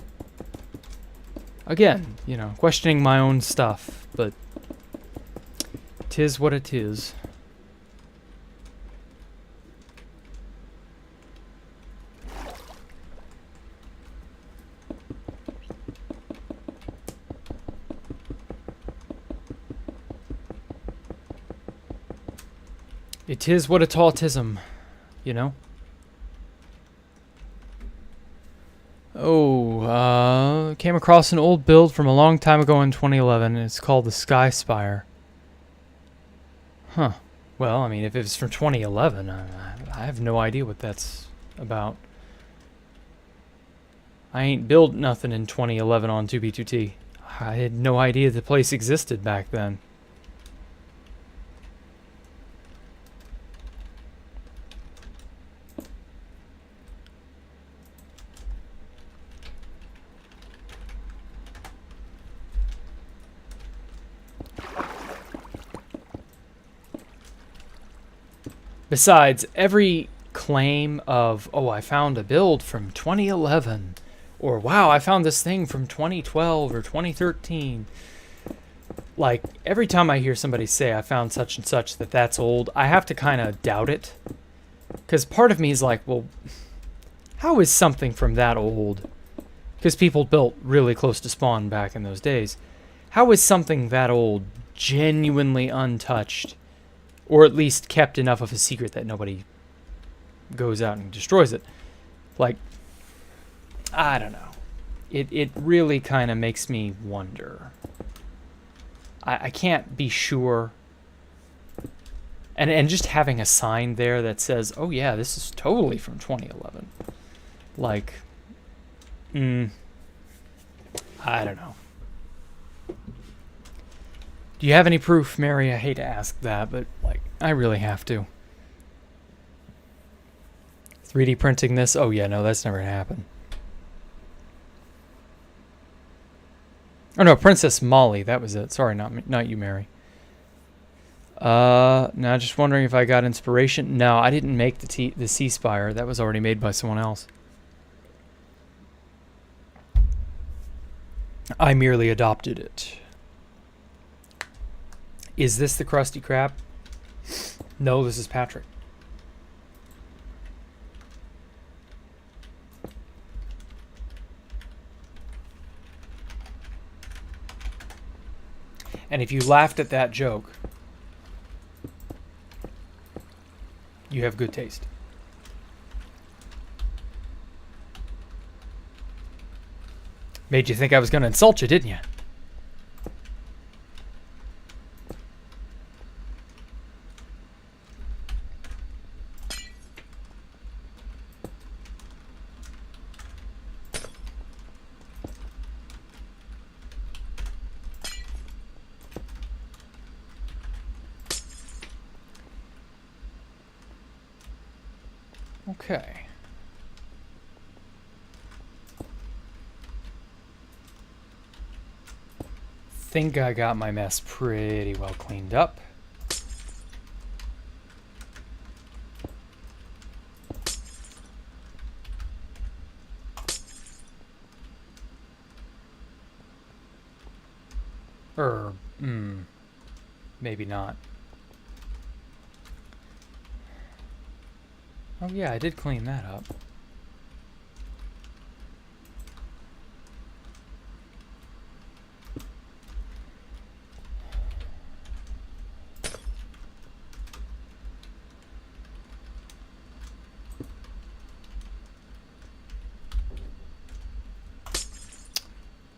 Again, you know, questioning my own stuff, but 'tis what it is. It is what it's autism, you know? Oh, came across an old build from a long time ago in 2011. It's called the Sky Spire. Huh. Well, I mean, if it's from 2011, I have no idea what that's about. I ain't built nothing in 2011 on 2B2T. I had no idea the place existed back then. Besides, every claim of, oh, I found a build from 2011, or wow, I found this thing from 2012 or 2013. Like, every time I hear somebody say I found such and such that's old, I have to kind of doubt it. Because part of me is like, well, how is something from that old? Because people built really close to spawn back in those days. How is something that old genuinely untouched? Or at least kept enough of a secret that nobody goes out and destroys it. Like, I don't know. It really kind of makes me wonder. I can't be sure. And just having a sign there that says, oh yeah, this is totally from 2011. Like, I don't know. Do you have any proof, Mary? I hate to ask that, but like, I really have to. 3D printing this? Oh yeah, no, that's never gonna happen. Oh no, Princess Molly, that was it. Sorry, not you, Mary. Now just wondering if I got inspiration. No, I didn't make the Sea Spire. That was already made by someone else. I merely adopted it. Is this the Krusty Krab? No, this is Patrick. And if you laughed at that joke, you have good taste. Made you think I was going to insult you, didn't you? Okay. Think I got my mess pretty well cleaned up. Maybe not. Oh yeah, I did clean that up.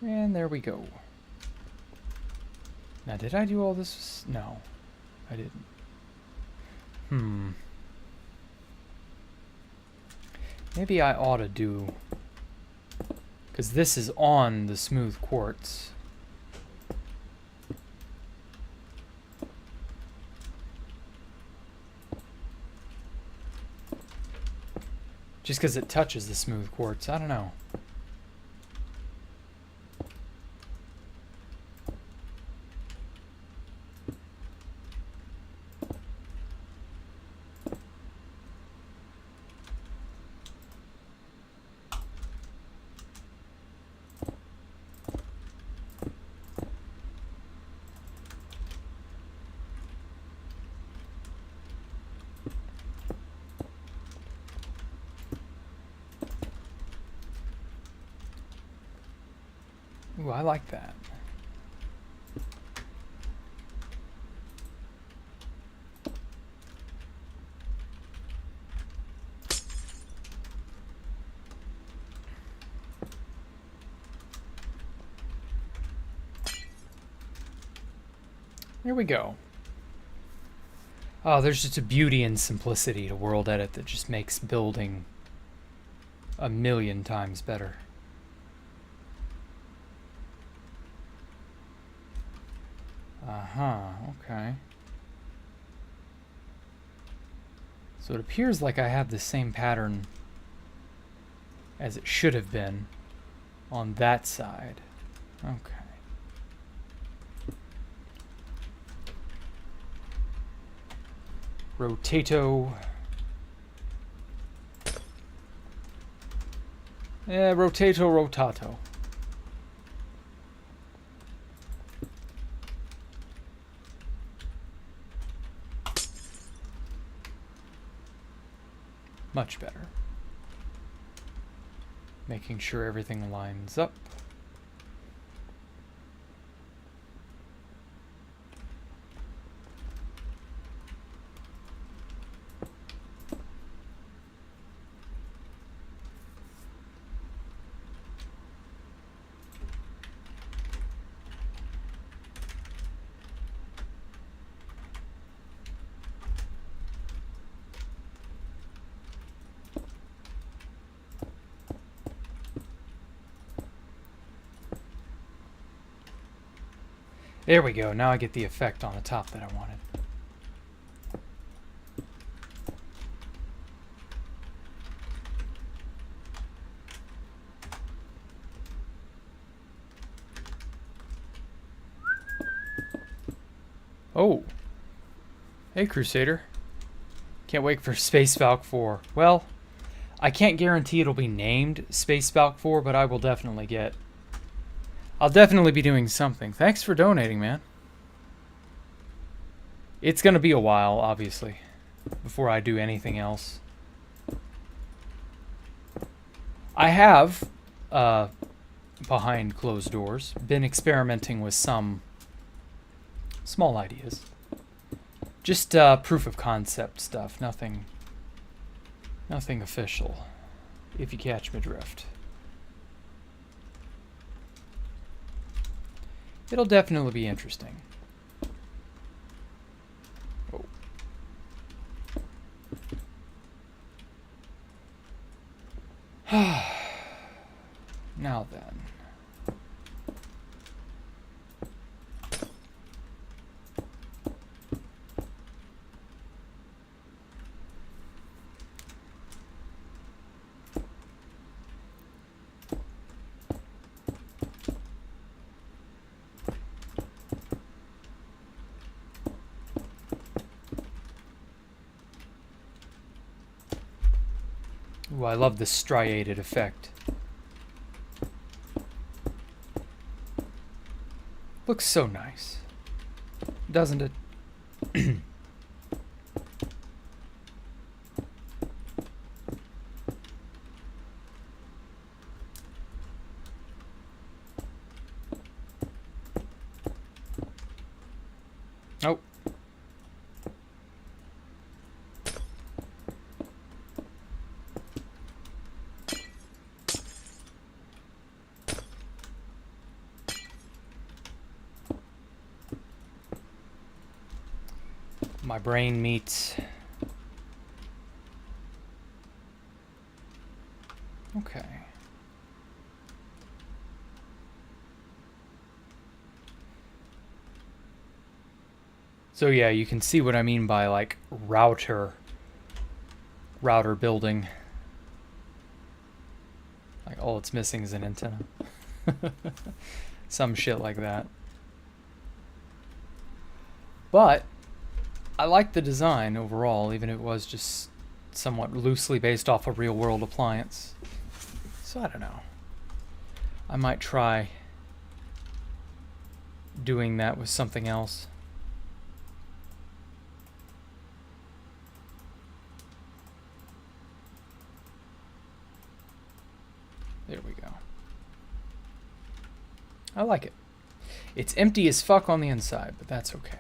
And there we go. Now, did I do all this? No, I didn't. Maybe I ought to do... Because this is on the smooth quartz. Just because it touches the smooth quartz. I don't know. Ooh, I like that. Here we go. Oh, there's just a beauty and simplicity to World Edit that just makes building a million times better. Okay. So it appears like I have the same pattern as it should have been on that side. Okay. Rotato. Yeah, rotato, rotato. Much better. Making sure everything lines up. There we go. Now I get the effect on the top that I wanted. Oh. Hey, Crusader. Can't wait for Space Valk 4. Well, I can't guarantee it'll be named Space Valk 4, but I will definitely get... I'll definitely be doing something. Thanks for donating, man. It's going to be a while, obviously, before I do anything else. I have, behind closed doors, been experimenting with some small ideas. Just proof of concept stuff. Nothing official, if you catch my drift. It'll definitely be interesting. Oh. Now then. Ooh, I love the striated effect. Looks so nice, doesn't it? Oh. My brain meets Okay. So yeah, you can see what I mean by like router building. Like all it's missing is an antenna. Some shit like that. But I like the design overall, even if it was just somewhat loosely based off a real world appliance. So I don't know. I might try doing that with something else. There we go. I like it. It's empty as fuck on the inside, but that's okay.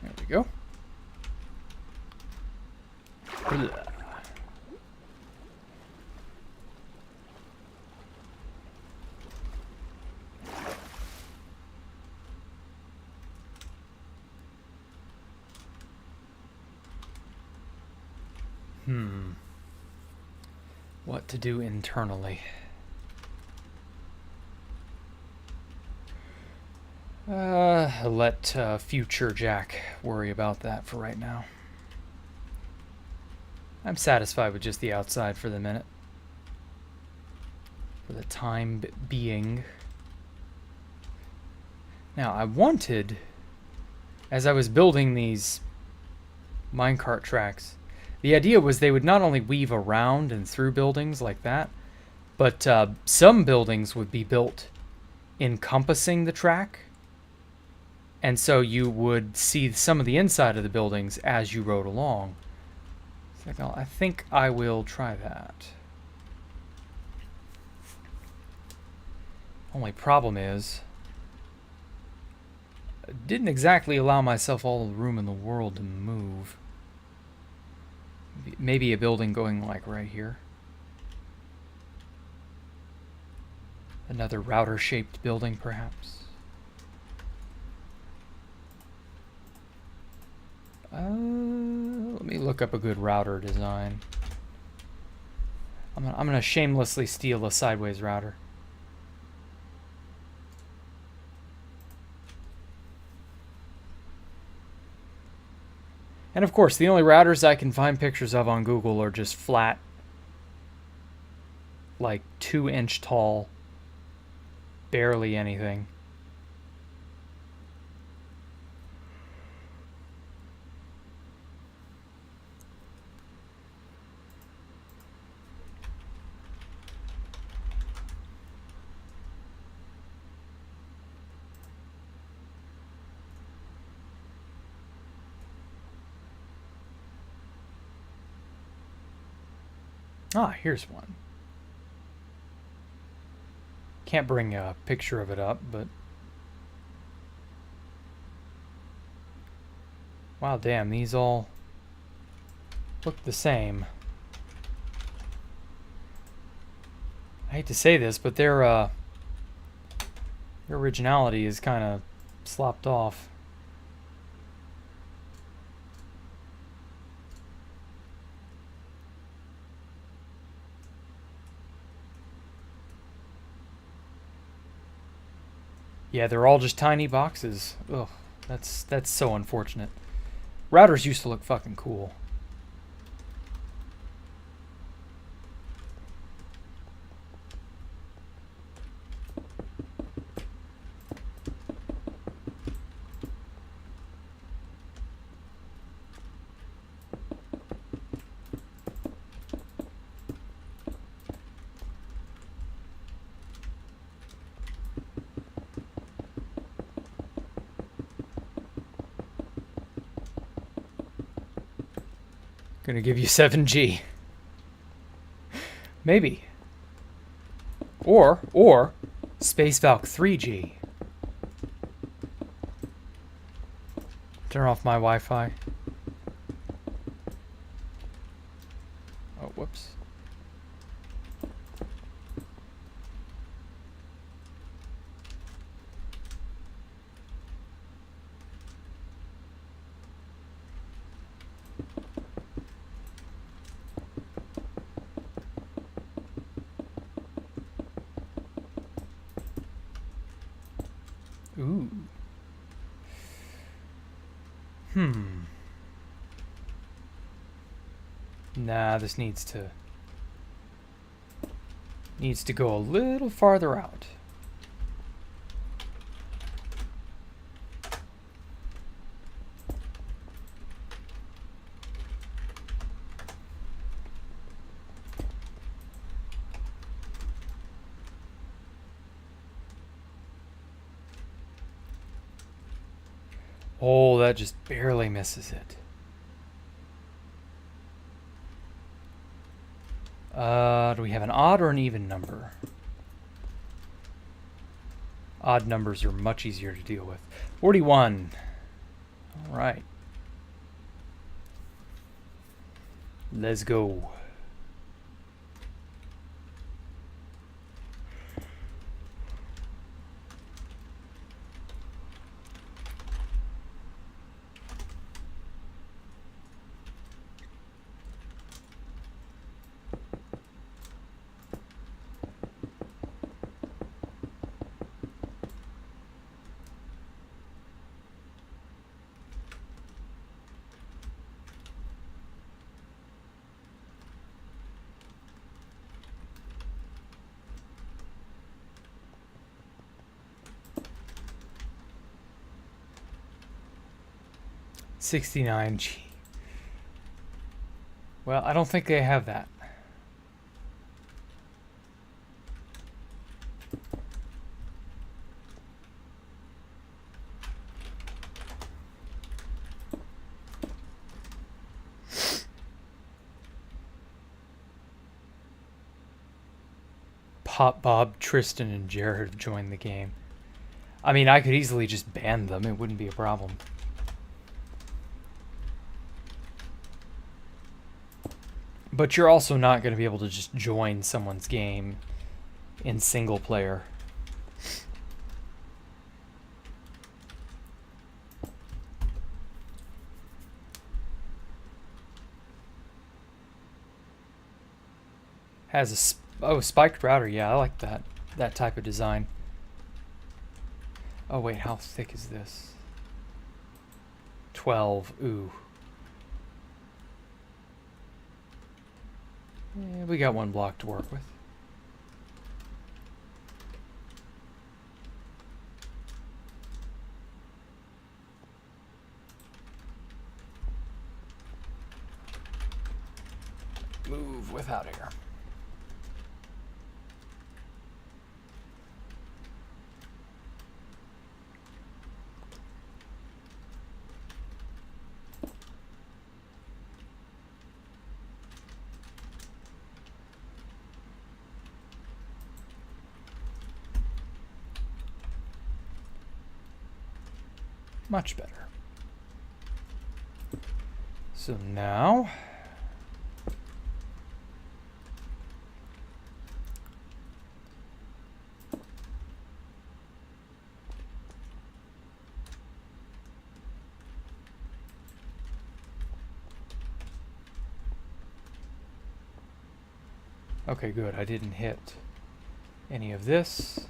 There we go. What to do internally? Let future Jack worry about that for right now. I'm satisfied with just the outside for the minute. For the time being. Now, I wanted, as I was building these minecart tracks, the idea was they would not only weave around and through buildings like that, but some buildings would be built encompassing the track. And so you would see some of the inside of the buildings as you rode along. So I think I will try that. Only problem is, I didn't exactly allow myself all the room in the world to move. Maybe a building going like right here. Another router-shaped building, perhaps. Let me look up a good router design. I'm gonna shamelessly steal a sideways router. And of course, the only routers I can find pictures of on Google are just flat, like 2-inch tall, barely anything. Ah, here's one. Can't bring a picture of it up, but... Wow, damn, these all look the same. I hate to say this, but their originality is kind of slopped off. Yeah, they're all just tiny boxes. Ugh, that's so unfortunate. Routers used to look fucking cool. Gonna give you 7G. Maybe. Or Space Valk 3G. Turn off my Wi-Fi. Oh, whoops. Ooh. Nah, this needs to go a little farther out. Oh, that just barely misses it. Do we have an odd or an even number? Odd numbers are much easier to deal with. 41. All right. Let's go. $69. Well, I don't think they have that. Pop Bob, Tristan, and Jared have joined the game. I mean, I could easily just ban them. It wouldn't be a problem. But you're also not going to be able to just join someone's game in single player. Has a spiked router. Yeah, I like that type of design. Oh wait, how thick is this? 12. Ooh. Yeah, we got one block to work with. Move without air. Much better. So now okay, good. I didn't hit any of this.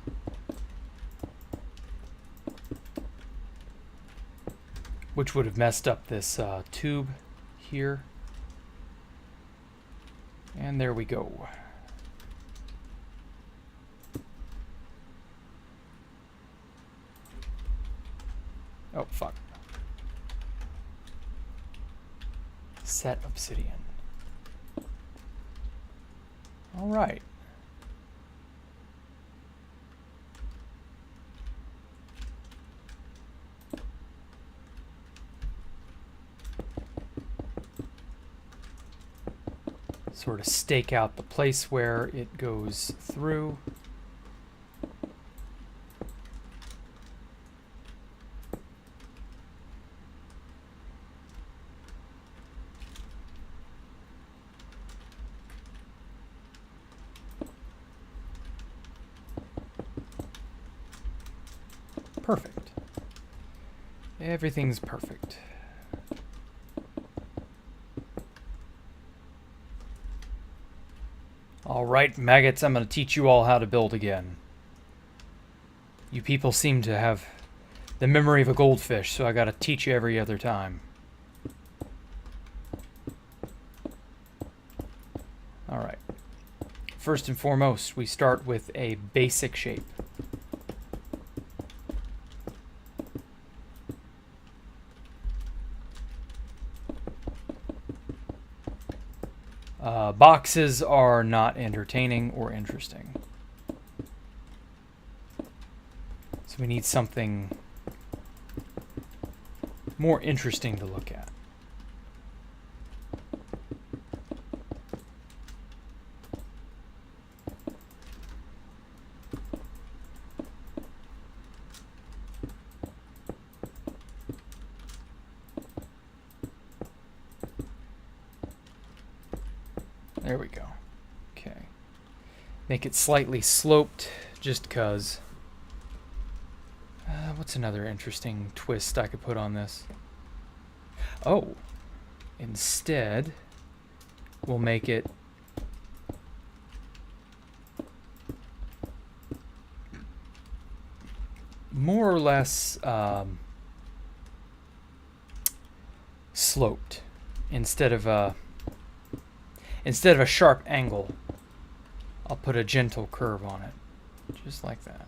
Which would have messed up this tube here. And there we go. Oh, fuck. Set obsidian. All right. Sort of stake out the place where it goes through. Perfect. Everything's perfect. Alright, maggots, I'm going to teach you all how to build again. You people seem to have the memory of a goldfish, so I got to teach you every other time. Alright. First and foremost, we start with a basic shape. Boxes are not entertaining or interesting. So we need something more interesting to look at. There we go. Okay. Make it slightly sloped, just 'cause. What's another interesting twist I could put on this? Oh, instead, we'll make it more or less sloped instead of a sharp angle. I'll put a gentle curve on it, just like that.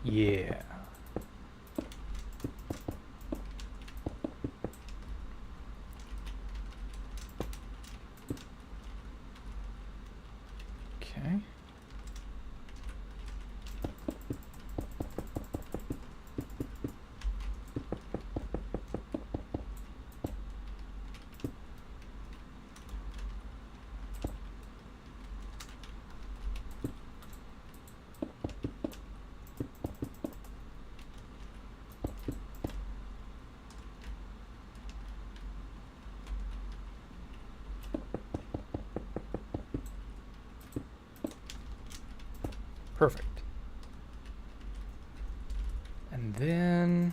Yeah. Okay. Perfect. And then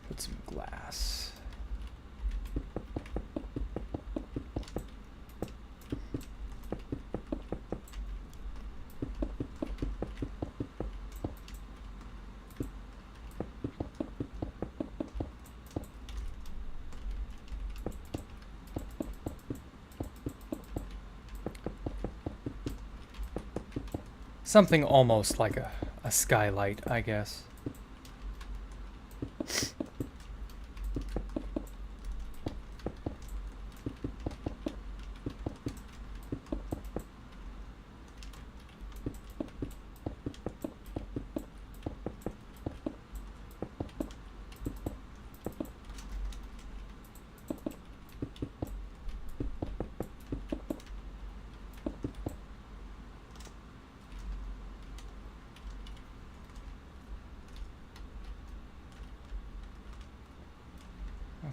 put some glass. Something almost like a skylight, I guess.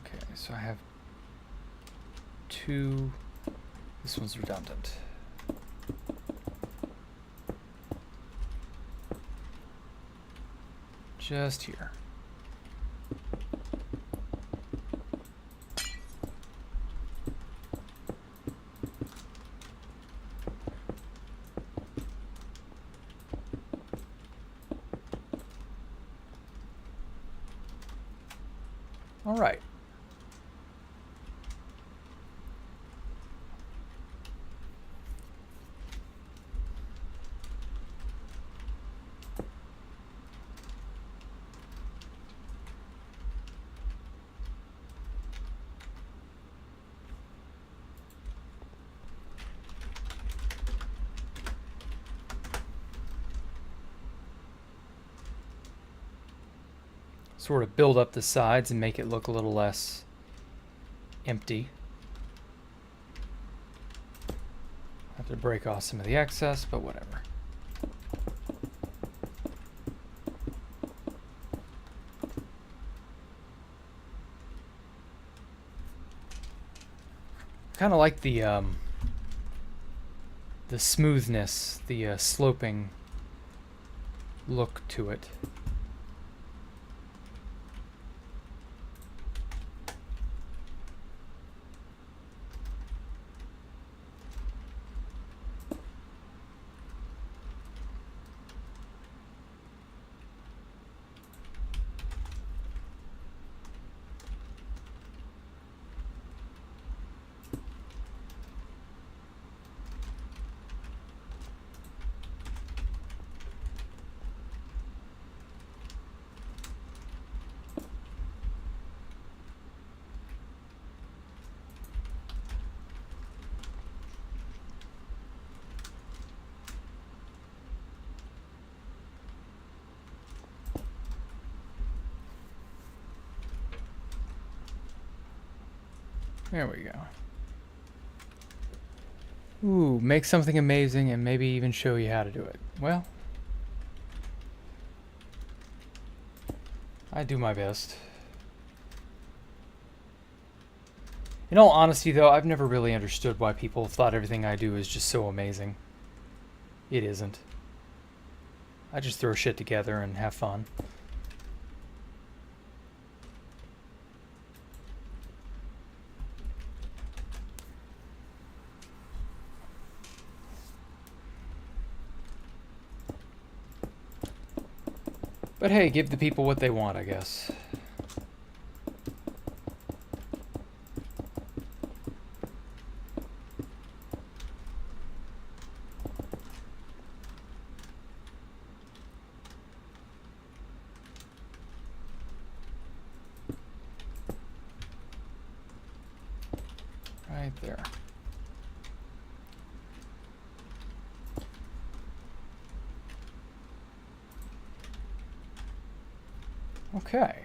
Okay, so I have two. This one's redundant. Just here. All right. Sort of build up the sides and make it look a little less empty. Have to break off some of the excess, but whatever. kind of like the smoothness, the sloping look to it. There we go. Ooh, make something amazing and maybe even show you how to do it. Well, I do my best. In all honesty, though, I've never really understood why people have thought everything I do is just so amazing. It isn't. I just throw shit together and have fun. But hey, give the people what they want, I guess. Right there. Okay.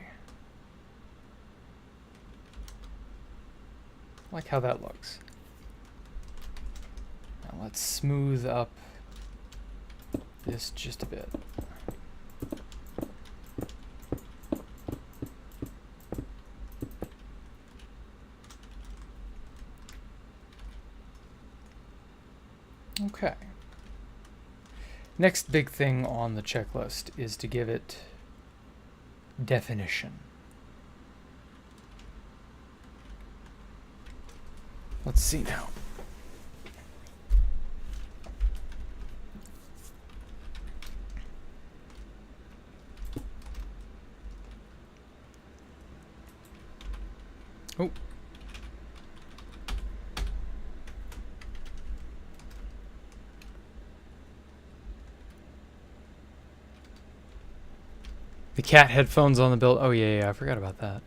Like how that looks. Now let's smooth up this just a bit. Okay. Next big thing on the checklist is to give it definition. Let's see now. Oh. The cat headphones on the build. Oh, yeah, I forgot about that.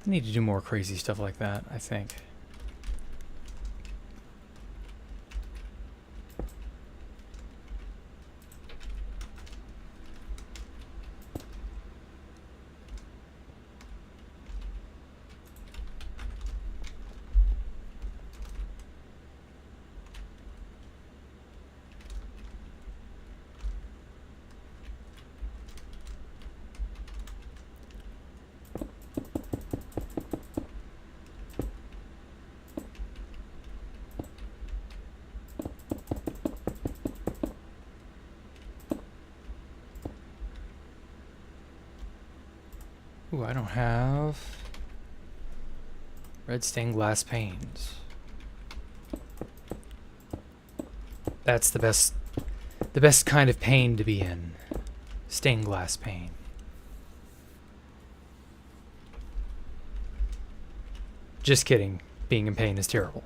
I need to do more crazy stuff like that, I think. Ooh, I don't have red stained glass panes. That's the best kind of pain to be in. Stained glass pain. Just kidding. Being in pain is terrible.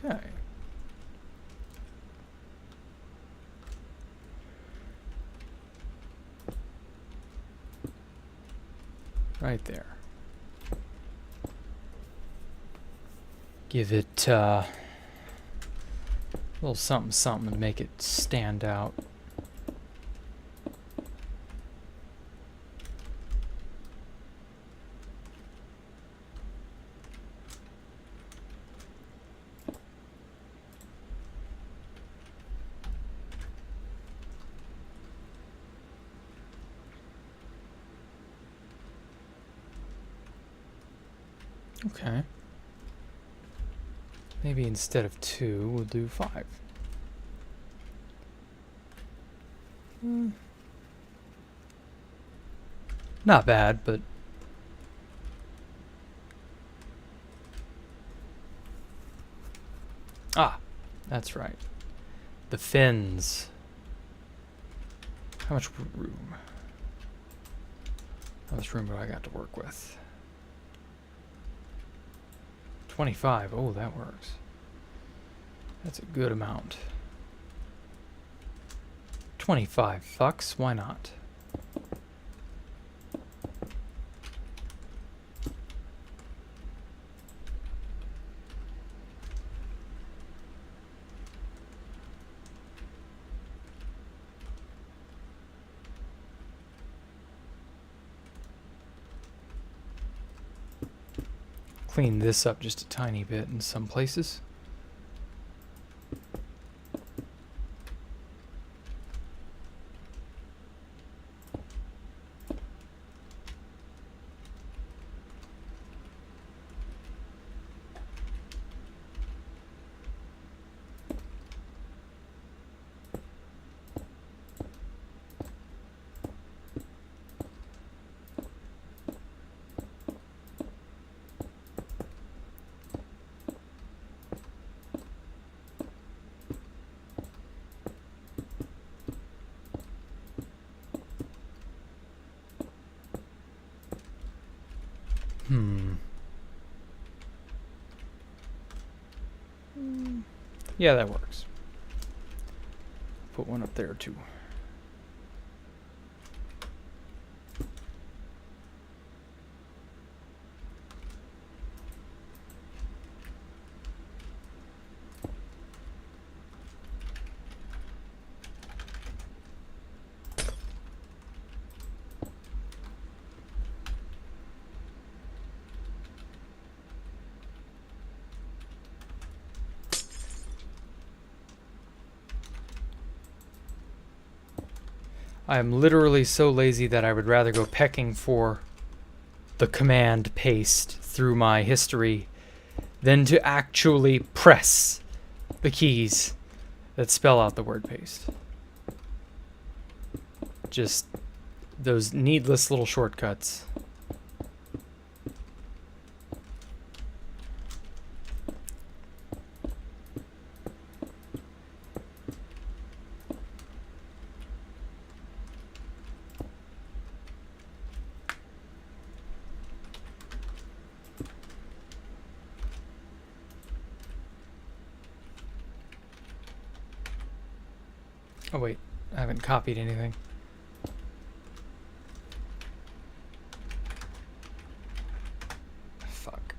Okay. Right there. Give it a little something to make it stand out. Okay. Maybe instead of 2, we'll do 5. Not bad, but... Ah, that's right. The fins. How much room? How much room do I got to work with? 25. Oh, that works. That's a good amount. 25 fucks. Why not? Clean this up just a tiny bit in some places. Yeah, that works. Put one up there too. I am literally so lazy that I would rather go pecking for the command paste through my history than to actually press the keys that spell out the word paste. Just those needless little shortcuts. Oh wait, I haven't copied anything. Fuck.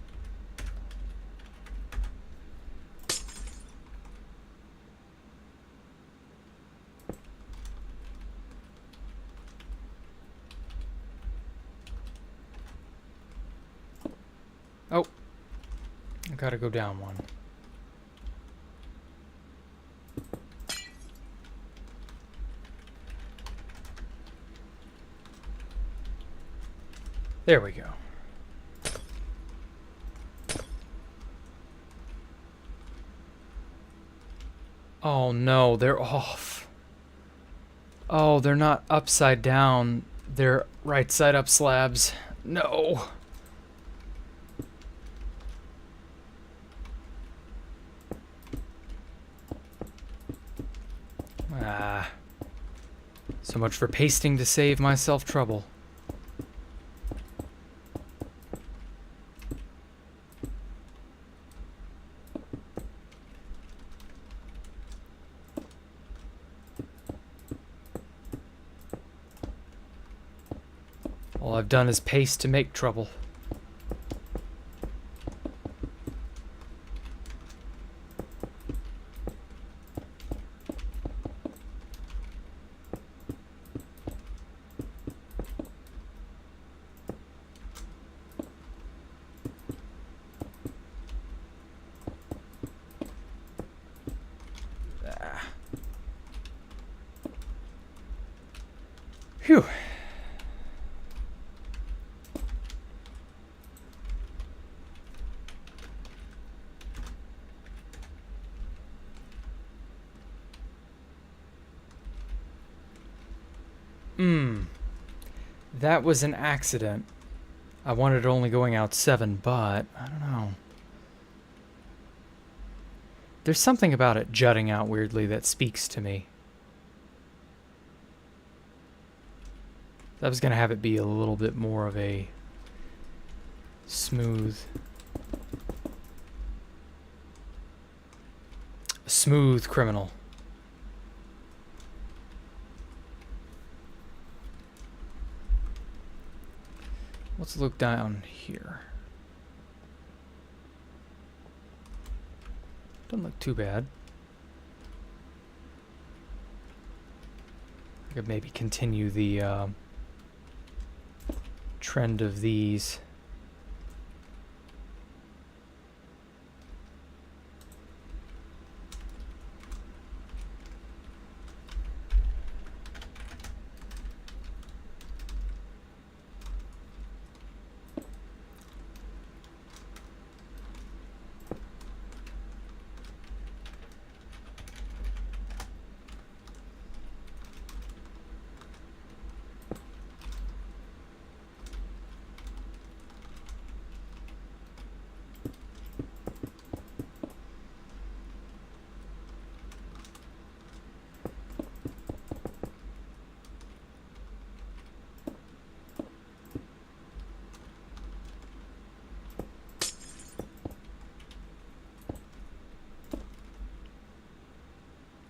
Oh, I gotta go down one. There we go. Oh no, they're off. Oh, they're not upside down. They're right side up slabs. No. Ah. So much for pasting to save myself trouble. All I've done is paste to make trouble. Phew. That was an accident. I wanted it only going out 7, but I don't know. There's something about it jutting out weirdly that speaks to me. I was going to have it be a little bit more of a smooth criminal. Let's look down here. Doesn't look too bad. I could maybe continue the trend of these.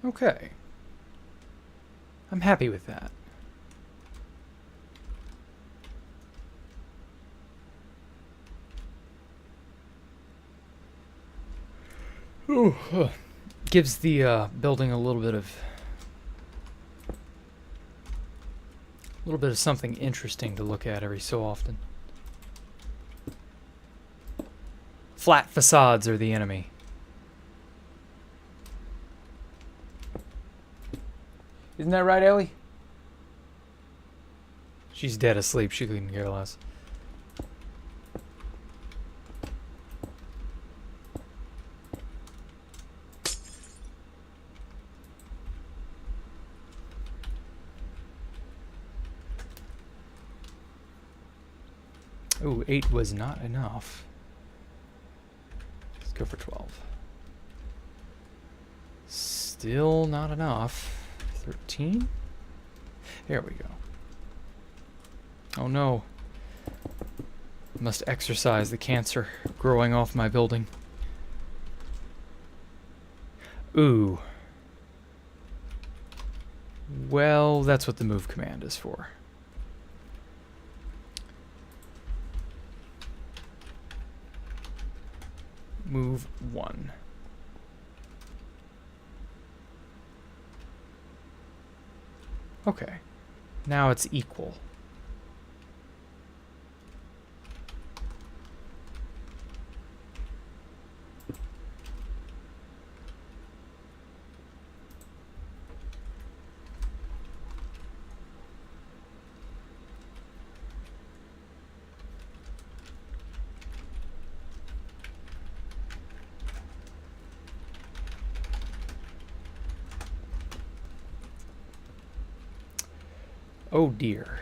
Okay. I'm happy with that. Ooh, gives the building a little bit of something interesting to look at every so often. Flat facades are the enemy. Isn't that right, Ellie? She's dead asleep. She couldn't care less. Ooh, 8 was not enough. Let's go for 12. Still not enough. 13? There we go. Oh no. Must exorcise the cancer growing off my building. Ooh. Well, that's what the move command is for. Move 1. Okay, now it's equal. Oh dear.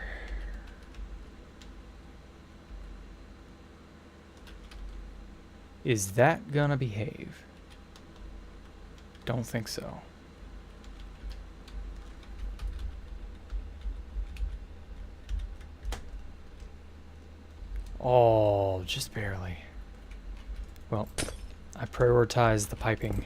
Is that gonna behave? Don't think so. Oh, just barely. Well, I prioritized the piping.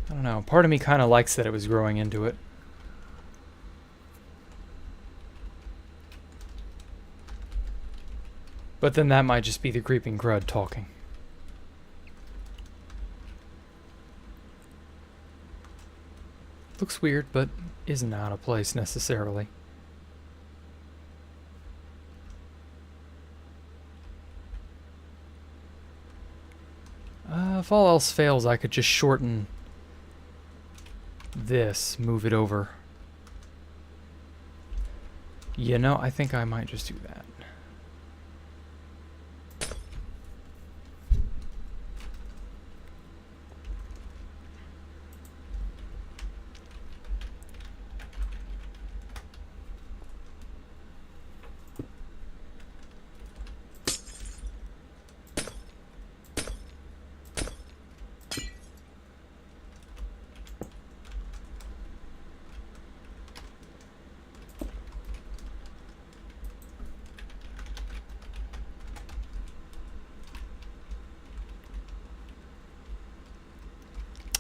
I don't know. Part of me kind of likes that it was growing into it. But then that might just be the creeping crud talking. Looks weird, but isn't out of place necessarily. If all else fails, I could just shorten this, move it over. You know, I think I might just do that.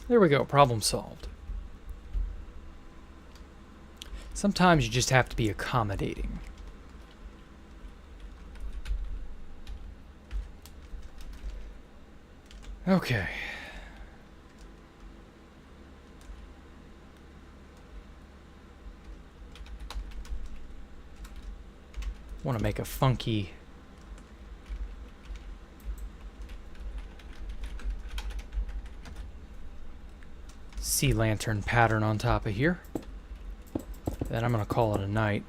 There we go, problem solved. Sometimes you just have to be accommodating. Okay. Want to make a funky sea lantern pattern on top of here. Then I'm going to call it a night.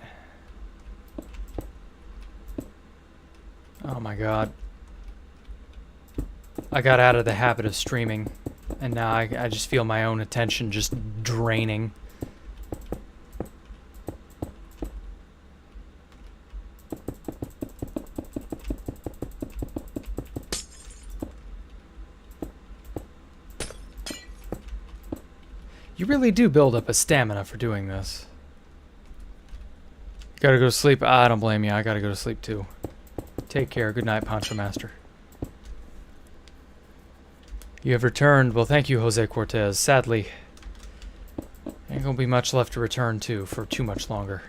Oh my god. I got out of the habit of streaming, and now I just feel my own attention just draining. You really do build up a stamina for doing this. Gotta go to sleep? I don't blame you. I gotta go to sleep too. Take care. Good night, Pancho Master. You have returned. Well, thank you, Jose Cortez. Sadly, ain't gonna be much left to return to for too much longer.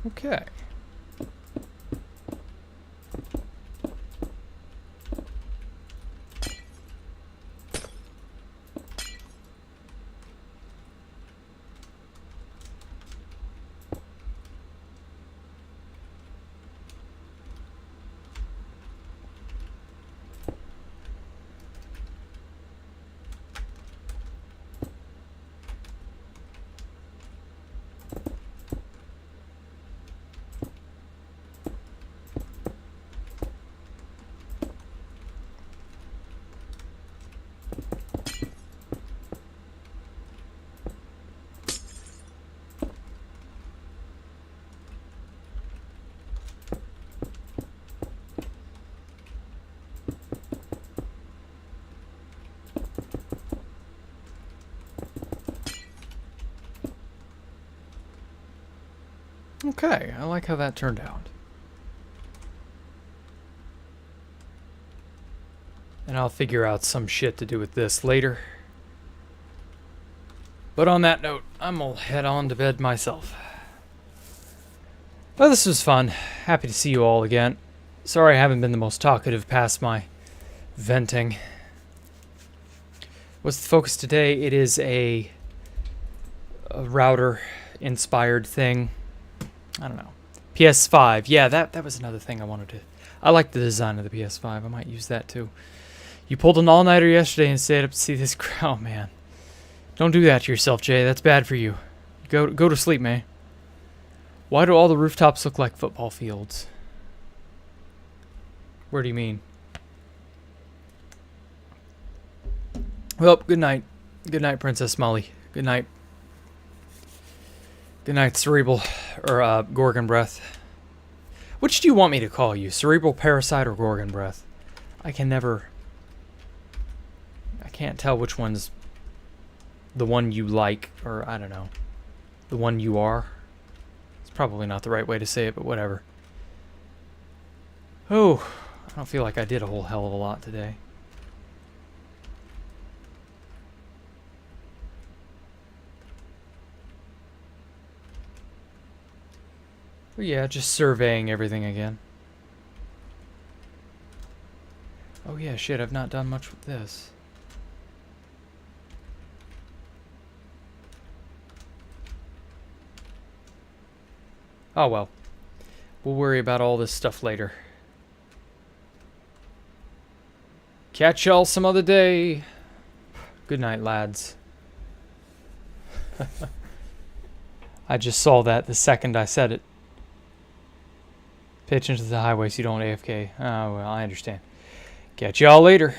Okay. Okay, I like how that turned out. And I'll figure out some shit to do with this later. But on that note, I'm gonna head on to bed myself. Well, this was fun. Happy to see you all again. Sorry I haven't been the most talkative past my venting. What's the focus today? It is a router-inspired thing. I don't know. PS5. Yeah, that was another thing I wanted to... I like the design of the PS5. I might use that too. You pulled an all-nighter yesterday and stayed up to see this crowd. Oh, man. Don't do that to yourself, Jay. That's bad for you. Go to sleep, man. Why do all the rooftops look like football fields? Where do you mean? Well, good night. Good night, Princess Molly. Good night. Good night, Cerebral, or Gorgon Breath. Which do you want me to call you? Cerebral Parasite or Gorgon Breath? I can't tell which one's the one you like, or I don't know. The one you are. It's probably not the right way to say it, but whatever. Oh, I don't feel like I did a whole hell of a lot today. But yeah, just surveying everything again. Oh yeah, shit, I've not done much with this. Oh well. We'll worry about all this stuff later. Catch y'all some other day. Good night, lads. I just saw that the second I said it. Pitch into the highway so you don't AFK. Oh, well, I understand. Catch y'all later.